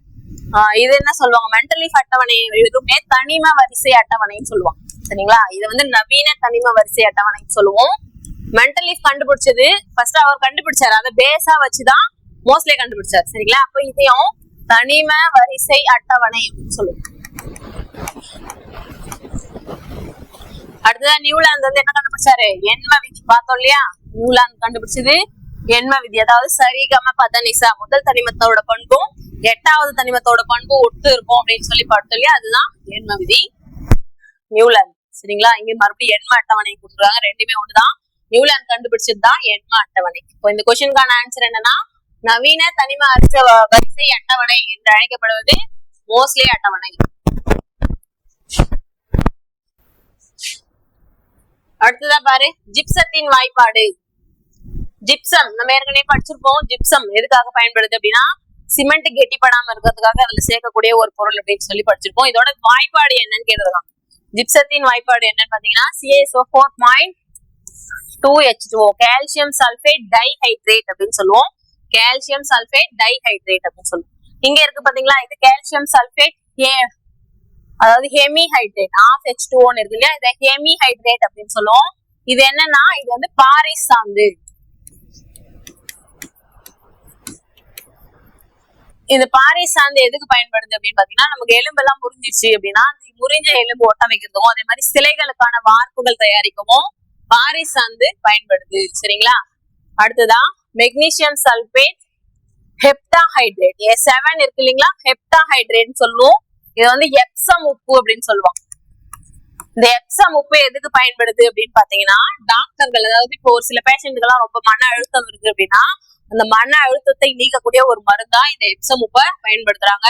இது என்ன சொல்லுவாங்க, மென்டல் லீஃப் அட்டவணை எதுவுமே தனிம வரிசை அட்டவணைன்னு சொல்லுவாங்க. சரிங்களா, இது வந்து நவீன தனிம வரிசை அட்டவணைன்னு சொல்லுவோம். மென்டல் லீஃப் கண்டுபிடிச்சது ஃபர்ஸ்ட் அவர் கண்டுபிடிச்சாரு, அதை பேஸா வச்சுதான் மோஸ்ட்லி கண்டுபிடிச்சாரு. சரிங்களா, அப்ப இதையும் தனிம வரிசை அட்டவணை அப்படின்னு சொல்லுவோம். அடுத்ததான் நியூலாந்து வந்து என்ன கண்டுபிடிச்சாரு, எண்ம விதி. பார்த்தோம் இல்லையா, நியூலாந்து கண்டுபிடிச்சது எண்ம விதி. அதாவது சரிகம பதனிசா, முதல் தனிமத்தோட பண்பும் 8வது தனிமத்தோட பண்பும் ஒட்டு இருக்கும் அப்படின்னு சொல்லி பார்த்தோம் இல்லையா, அதுதான் எண்ம விதி, நியூலாந்து. சரிங்களா, இங்க மறுபடியும் எண்ம அட்டவணை கொடுத்துருக்காங்க, ரெண்டுமே ஒண்ணுதான். நியூலாந்து கண்டுபிடிச்சதுதான் எண்ம அட்டவணை. இப்போ இந்த கொஸ்டினுக்கான ஆன்சர் என்னன்னா, நவீன தனிம வரிசை அட்டவணை என்று அழைக்கப்படுவது மோஸ்ட்லி அட்டவணை. அடுத்ததா பாரு, ஜிப்சத்தின் வாய்ப்பாடு. ஜிப்சம் நம்ம ஏற்கனவே படிச்சிருப்போம். ஜிப்சம் எதுக்காக பயன்படுது அப்படின்னா, சிமெண்ட் கெட்டிப்படாம இருக்கிறதுக்காக அதுல சேர்க்கக்கூடிய ஒரு பொருள் அப்படின்னு சொல்லி படிச்சிருப்போம். இதோட வாய்ப்பாடு என்னன்னு கேட்டிருக்காங்க. ஜிப்சத்தின் வாய்ப்பாடு என்னன்னு பாத்தீங்கன்னா, CaSO4.2H2O, கால்சியம் சல்பேட் டைஹைட்ரேட் அப்படின்னு சொல்லுவோம். கால்சியம் சல்பேட் டைஹைட்ரேட் அப்படின்னு சொல்லுவோம். இங்க இருக்கு பாத்தீங்களா, இது கால்சியம் சல்பேட், அதாவது ஹெமிஹைட்ரேட், H2O இருக்கு இல்லையா, இதை ஹெமிஹைட்ரேட் அப்படின்னு சொல்லுவோம். இது என்னன்னா, இது வந்து பாரிஸ் சாந்து. இந்த பாரிஸ் சாந்து எதுக்கு பயன்படுது அப்படின்னு பாத்தீங்கன்னா, நமக்கு எலும்பு எல்லாம் முறிஞ்சிருச்சு அப்படின்னா, முறிஞ்ச எலும்பு ஒட்ட வைக்கிறதுக்கும், அதே மாதிரி சிலைகளுக்கான வார்ப்புகள் தயாரிக்கவும் பாரிஸ் சாந்து பயன்படுது. சரிங்களா, அடுத்ததான் மெக்னீசியம் சல்பேட் ஹெப்டாஹைட்ரேட், A7 இருக்கு இல்லைங்களா, ஹெப்டாஹைட்ரேட் சொல்லுவோம். இது வந்து எப்சம் உப்பு அப்படின்னு சொல்லுவாங்க. இந்த எப்சம் உப்பு எதுக்கு பயன்படுது அப்படின்னு பாத்தீங்கன்னா, டாக்டர்கள், அதாவது இப்போ ஒரு சில பேஷண்ட்டுக்கு எல்லாம் ரொம்ப மன அழுத்தம் இருக்கு அப்படின்னா, அந்த மன அழுத்தத்தை நீக்கக்கூடிய ஒரு மருந்தா இந்த எப்சம் உப்பை பயன்படுத்துறாங்க.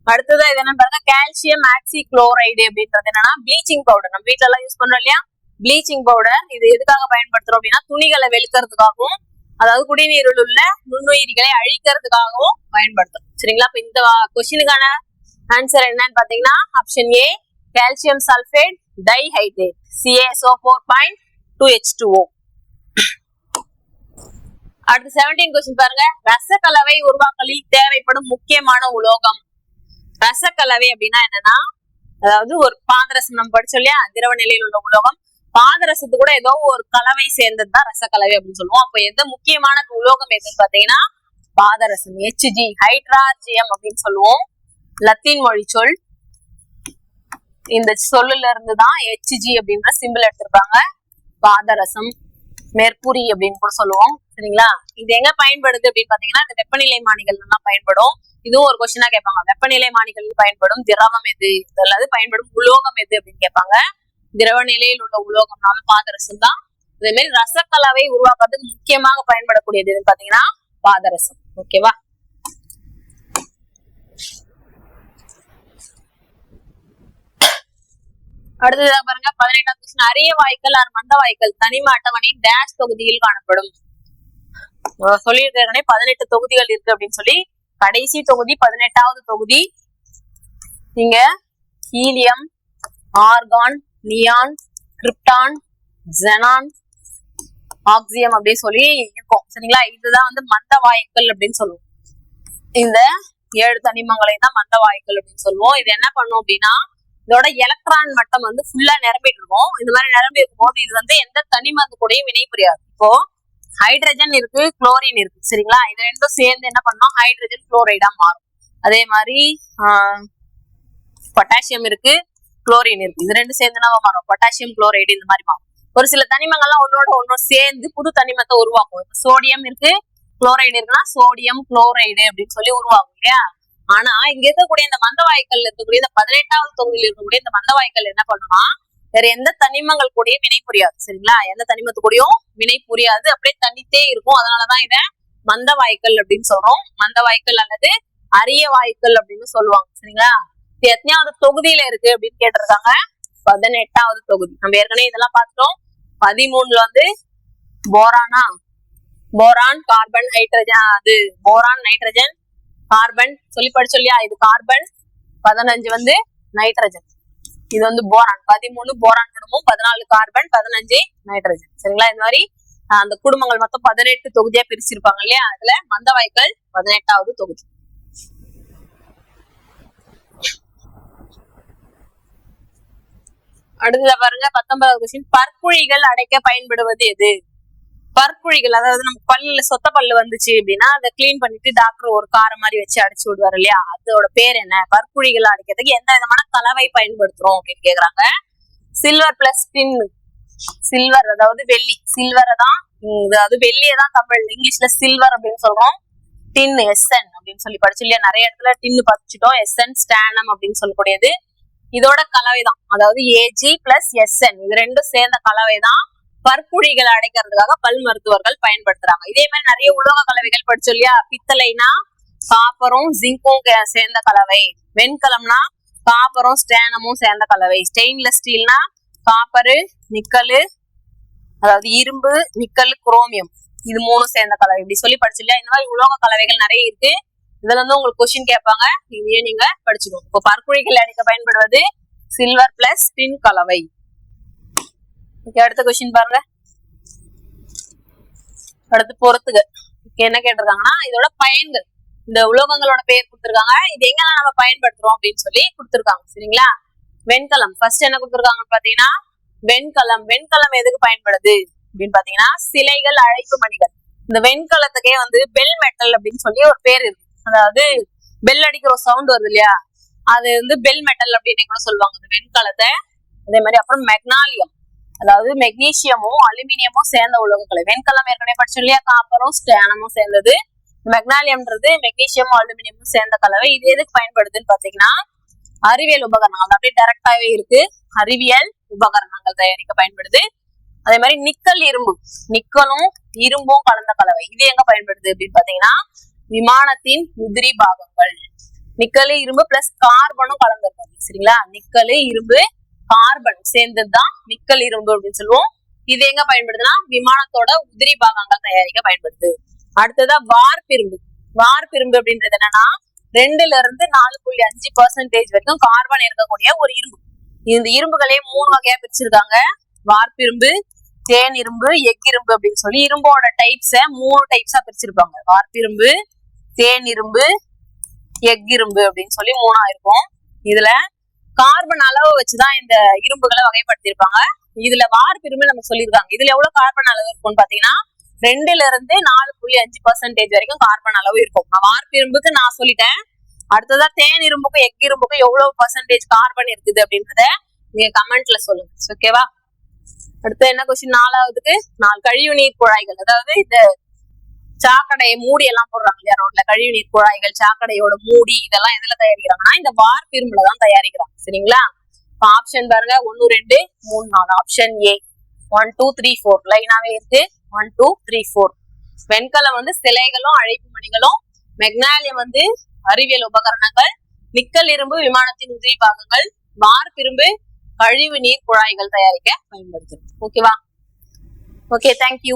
அடுத்ததான் இது என்னன்னு பாருங்க, கால்சியம் ஆக்சி குளோரைடு அப்படின்றது என்னன்னா ப்ளீச்சிங் பவுடர். நம்ம வீட்டுல எல்லாம் யூஸ் பண்றோம் இல்லையா, ப்ளீச்சிங் பவுடர். இது எதுக்காக பயன்படுத்துறோம் அப்படின்னா, துணிகளை வெளுக்கிறதுக்காகவும், அதாவது குடிநீரில் உள்ள நுண்ணுயிரிகளை அழிக்கிறதுக்காகவும் பயன்படுத்தும். சரிங்களா, இப்ப இந்த கொஸ்டினுக்கான ஆன்சர் என்னன்னு பாத்தீங்கன்னா, option A, calcium sulphate dihydrate, CaSO4.2H2O. அடுத்து 17 கொஸ்டின் பாருங்க, ரசக்கலவை உருவாக்கலில் தேவைப்படும் முக்கியமான உலோகம். ரசக்கலவை அப்படின்னா என்னன்னா, அதாவது ஒரு பாதரசம் நம்ம படிச்சோம் இல்லையா, திரவ நிலையில் உள்ள உலோகம். பாதரசத்து கூட ஏதோ ஒரு கலவை சேர்ந்ததுதான் ரசக்கலவை அப்படின்னு சொல்லுவோம். அப்ப எந்த முக்கியமான உலோகம் எதுன்னு பாத்தீங்கன்னா, பாதரசம், Hg, ஹைட்ரார்ஜியம் அப்படின்னு சொல்லுவோம். லத்தீன் மொழி சொல். இந்த சொல்லுல இருந்துதான் Hg அப்படின்ற சிம்பிள் எடுத்திருப்பாங்க. பாதரசம், மெர்குரி அப்படின்னு கூட சொல்லுவோம். சரிங்களா, இது எங்க பயன்படுது அப்படின்னு பாத்தீங்கன்னா, இந்த வெப்பநிலை மானிகள் எல்லாம் பயன்படும். இதுவும் ஒரு கொஸ்டினா கேட்பாங்க, வெப்பநிலை மானிகள் பயன்படும் திரவம் எது, அல்லது பயன்படும் உலோகம் எது அப்படின்னு கேட்பாங்க. திரவ நிலையில் உள்ள உலோகம்னால பாதரசம் தான். இதே மாதிரி ரசக்கலவை உருவாக்குறதுக்கு முக்கியமாக பயன்படக்கூடியது எதுன்னு பாத்தீங்கன்னா பாதரசம். ஓகேவா, அடுத்ததா பாருங்க 18வது கொஸ்டின், அரிய வாயுக்கள் மந்த வாயுக்கள் தனிம அட்டவணையின் டேஷ் தொகுதியில் காணப்படும். சொல்லியிருக்கேன் 18 தொகுதிகள் இருக்கு அப்படின்னு சொல்லி, கடைசி தொகுதி 18வது தொகுதி. இங்க helium, argon, neon, krypton, xenon, Axiom அப்படின்னு சொல்லி இருக்கும். சரிங்களா, இதுதான் வந்து மந்த வாயுக்கள் அப்படின்னு சொல்லுவோம். இந்த 7 தனிமங்களை தான் மந்த வாயுக்கள் அப்படின்னு சொல்லுவோம். இது என்ன பண்ணும் அப்படின்னா, இதோட எலக்ட்ரான் மட்டம் வந்து ஃபுல்லா நிரம்பிட்டு இருக்கும். இந்த மாதிரி நிரம்பி இருக்கும் போது இது வந்து எந்த தனிமத்து கூடயும் வினை புரியாது. இப்போ ஹைட்ரஜன் இருக்கு, குளோரின் இருக்கு. சரிங்களா, இது ரெண்டும் சேர்ந்து என்ன பண்ணோம், ஹைட்ரஜன் குளோரைடா மாறும். அதே மாதிரி பொட்டாசியம் இருக்கு, குளோரின் இருக்கு. இது ரெண்டும் சேர்ந்து என்ன மாறும், பொட்டாசியம் குளோரைடு இந்த மாதிரி மாறும். ஒரு சில தனிமங்கள்லாம் ஒன்னோட ஒன்னோட சேர்ந்து புது தனிமத்தை உருவாக்கும். சோடியம் இருக்கு, குளோரைடு இருக்குன்னா சோடியம் குளோரைடு அப்படின்னு சொல்லி உருவாகும் இல்லையா. ஆனா இங்க இருக்கக்கூடிய இந்த மந்த வாயுக்கள் இருக்கக்கூடிய இந்த 18வது தொகுதியில் இருக்கக்கூடிய இந்த மந்த வாயுக்கள் என்ன பண்ணுமா, வேற எந்த தனிமங்கள் கூடயும் வினை புரியாது. சரிங்களா, எந்த தனிமத்து கூடயும் வினை புரியாது, அப்படியே தனித்தே இருக்கும். அதனாலதான் இத மந்த வாயுக்கள் அப்படின்னு சொல்றோம். மந்த வாயுக்கள் அல்லது அரிய வாயுக்கள் அப்படின்னு சொல்லுவாங்க. சரிங்களா, இது எத்தனையாவது தொகுதியில இருக்கு அப்படின்னு கேட்டிருக்காங்க, 18வது தொகுதி. நம்ம ஏற்கனவே இதெல்லாம் பார்த்துட்டோம். 13ல வந்து போரானா, போரான், கார்பன், ஹைட்ரஜன், அது போரான், நைட்ரஜன், கார்பன் சொல்லி படிச்சோம் இல்லையா, இது கார்பன். 15 வந்து நைட்ரஜன், இது வந்து போரான். 13 போரான் குடும்பம், 14 கார்பன், 15 நைட்ரஜன். சரிங்களா, இந்த மாதிரி அந்த குடும்பங்கள் மொத்தம் 18 தொகுதியா பிரிச்சிருப்பாங்க இல்லையா. அதுல மந்த வாயுக்கள் 18வது தொகுதி. அடுத்ததா பாருங்க 19வது கொஸ்டின். பற்குழிகள் அடைக்க பயன்படுவது எது? பற்குழிகள், அதாவது நம்ம பல்லுல சொத்த பல்லு வந்துச்சு அப்படின்னா அதை கிளீன் பண்ணிட்டு டாக்டர் ஒரு காரை மாதிரி வச்சு அடிச்சு விடுவாரு இல்லையா, அதோட பேர் என்ன? பற்குழிகள் அடைக்கிறதுக்கு எந்த விதமான கலவை பயன்படுத்துறோம் அப்படின்னு கேக்குறாங்க. சில்வர் பிளஸ் டின். சில்வர் அதாவது வெள்ளி, சில்வரை தான், அதாவது வெள்ளியை தான் தமிழ் இங்கிலீஷ்ல சில்வர் அப்படின்னு சொல்றோம். டின் எஸ்என் அப்படின்னு சொல்லி படிச்சு இல்லையா, நிறைய இடத்துல டின்னு படிச்சுட்டோம். எஸ்என் ஸ்டானம் அப்படின்னு சொல்லக்கூடியது இதோட கலவை தான், அதாவது ஏஜி பிளஸ் எஸ்என் இது ரெண்டும் சேர்ந்த கலவை தான் பற்குழிகளை அடைக்கிறதுக்காக பல் மருத்துவர்கள் பயன்படுத்துறாங்க. இதே மாதிரி நிறைய உலோக கலவைகள் படிச்சோம் இல்லையா. பித்தளைனா காப்பரும் ஜிங்கும் சேர்ந்த கலவை, வெண்கலம்னா காப்பரும் ஸ்டேனமும் சேர்ந்த கலவை, ஸ்டெயின்லெஸ் ஸ்டீல்னா காப்பரு நிக்கலு, அதாவது இரும்பு நிக்கல் குரோமியம் இது மூணும் சேர்ந்த கலவை, இப்படி சொல்லி படிச்சு இல்லையா. இந்த மாதிரி உலோக கலவைகள் நிறைய இருக்கு. இதுல இருந்து உங்களுக்கு கொஸ்டின் கேட்பாங்க, இதையும் நீங்க படிச்சுக்கணும். இப்போ பற்குழிகள் அடைக்க பயன்படுவது சில்வர் பிளஸ் டின் கலவை. அடுத்த கொஸ்டின் பாருங்க. அடுத்து பொறுத்துக. என்ன கேட்டிருக்காங்கன்னா இதோட பயன்கள், இந்த உலோகங்களோட பெயர் கொடுத்திருக்காங்க, இது எங்கெல்லாம் நம்ம பயன்படுத்துறோம் அப்படின்னு சொல்லி கொடுத்திருக்காங்க. சரிங்களா. வெண்கலம் ஃபர்ஸ்ட் என்ன கொடுத்திருக்காங்கன்னு பாத்தீங்கன்னா வெண்கலம். வெண்கலம் எதுக்கு பயன்படுது அப்படின்னு பாத்தீங்கன்னா சிலைகள் அழைப்பு மணிகள். இந்த வெண்கலத்துக்கே வந்து பெல் மெட்டல் அப்படின்னு சொல்லி ஒரு பேர் இருக்கு. அதாவது பெல் அடிக்கிற ஒரு சவுண்ட் வருது இல்லையா, அது வந்து பெல் மெட்டல் அப்படின்னு கூட சொல்லுவாங்க இந்த வெண்கலத்தை. அதே மாதிரி அப்புறம் மெக்னாலியம், அதாவது மெக்னீசியமும் அலுமினியமும் சேர்ந்த உலோகக்கலை. வெண்கலம் ஏற்கனவே படிச்சோம் இல்லையா, காப்பரும் ஸ்டேனமும் சேர்ந்தது. மெக்னாலியம்ன்றது மெக்னீசியமும் அலுமினியமும் சேர்ந்த கலவை. இது எதுக்கு பயன்படுதுன்னு பாத்தீங்கன்னா அறிவியல் உபகரணங்கள், அப்படியே டைரக்டாவே இருக்கு, அறிவியல் உபகரணங்கள் தயாரிக்க பயன்படுது. அதே மாதிரி நிக்கல் இரும்பு, நிக்கலும் இரும்பும் கலந்த கலவை, இது எங்க பயன்படுது அப்படின்னு பாத்தீங்கன்னா விமானத்தின் உதிரி பாகங்கள். நிக்கலு இரும்பு பிளஸ் கார்பனும் கலந்துருக்காங்க. சரிங்களா. நிக்கலு இரும்பு கார்பன் சேர்ந்ததுதான் நிக்கல் இரும்பு அப்படின்னு சொல்லுவோம். இது எங்க பயன்படுதுன்னா விமானத்தோட உதிரி பாகங்கள் தயாரிக்க பயன்படுது. அடுத்ததா வார்ப்பிரும்பு. வார்ப்பிரும்பு அப்படின்றது என்னன்னா 2-4.5% வரைக்கும் கார்பன் இருக்கக்கூடிய ஒரு இரும்பு. இந்த இரும்புகளே 3 வகையா பிரிச்சிருக்காங்க. வார்ப்பிரும்பு, தேன் இரும்பு, எக் இரும்பு அப்படின்னு சொல்லி இரும்போட டைப்ஸ 3 டைப்ஸா பிரிச்சிருப்பாங்க. வார்ப்பிரும்பு, தேன் இரும்பு, எக் இரும்பு அப்படின்னு சொல்லி 3ஆ இருக்கும். இதுல கார்பன் அளவு வச்சுதான் இந்த இரும்புகளை வகைப்படுத்திருப்பாங்க. இதுல வார்ப்பிரும்பு நம்ம சொல்லியிருக்காங்க. இதுல எவ்வளவு கார்பன் அளவு இருக்கும்னு பாத்தீங்கன்னா 2-4.5% வரைக்கும் கார்பன் அளவு இருக்கும். நான் வார்ப்பிரும்புக்கு நான் சொல்லிட்டேன். அடுத்ததா தேன் இரும்புக்கும் எக் இரும்புக்கும் எவ்வளவு % கார்பன் இருக்குது அப்படின்றத நீங்க கமெண்ட்ல சொல்லுங்க. ஓகேவா. அடுத்து என்ன கொஸ்டின் 4வதுக்கு 4 கழிவு நீர் குழாய்கள், அதாவது இந்த சாக்கடையை மூடி எல்லாம் போடுறாங்க இல்லையா ரோட்ல, கழிவு நீர் குழாய்கள், சாக்கடையோட மூடி இதெல்லாம் எதுல தயாரிக்கிறாங்கன்னா இந்த வார்ப்பிரும்புல தான் தயாரிக்கிறாங்க. சரிங்களா. ஆப்ஷன் பாருங்க 1 2 3 4. ஆப்ஷன் ஏ 1 2 3 4 லைனாவே இருக்கு. 1 2 3 4. வெண்கலம் வந்து சிலைகளும் அழைப்பு மணிகளும், மெக்னாலியம் வந்து அறிவியல் உபகரணங்கள், நிக்கல் இரும்பு விமானத்தின் உதிரி பாகங்கள், வார்ப்பிரும்பு கழிவு நீர் குழாய்கள் தயாரிக்க பயன்படுத்துது. ஓகேவா. Okay, thank you.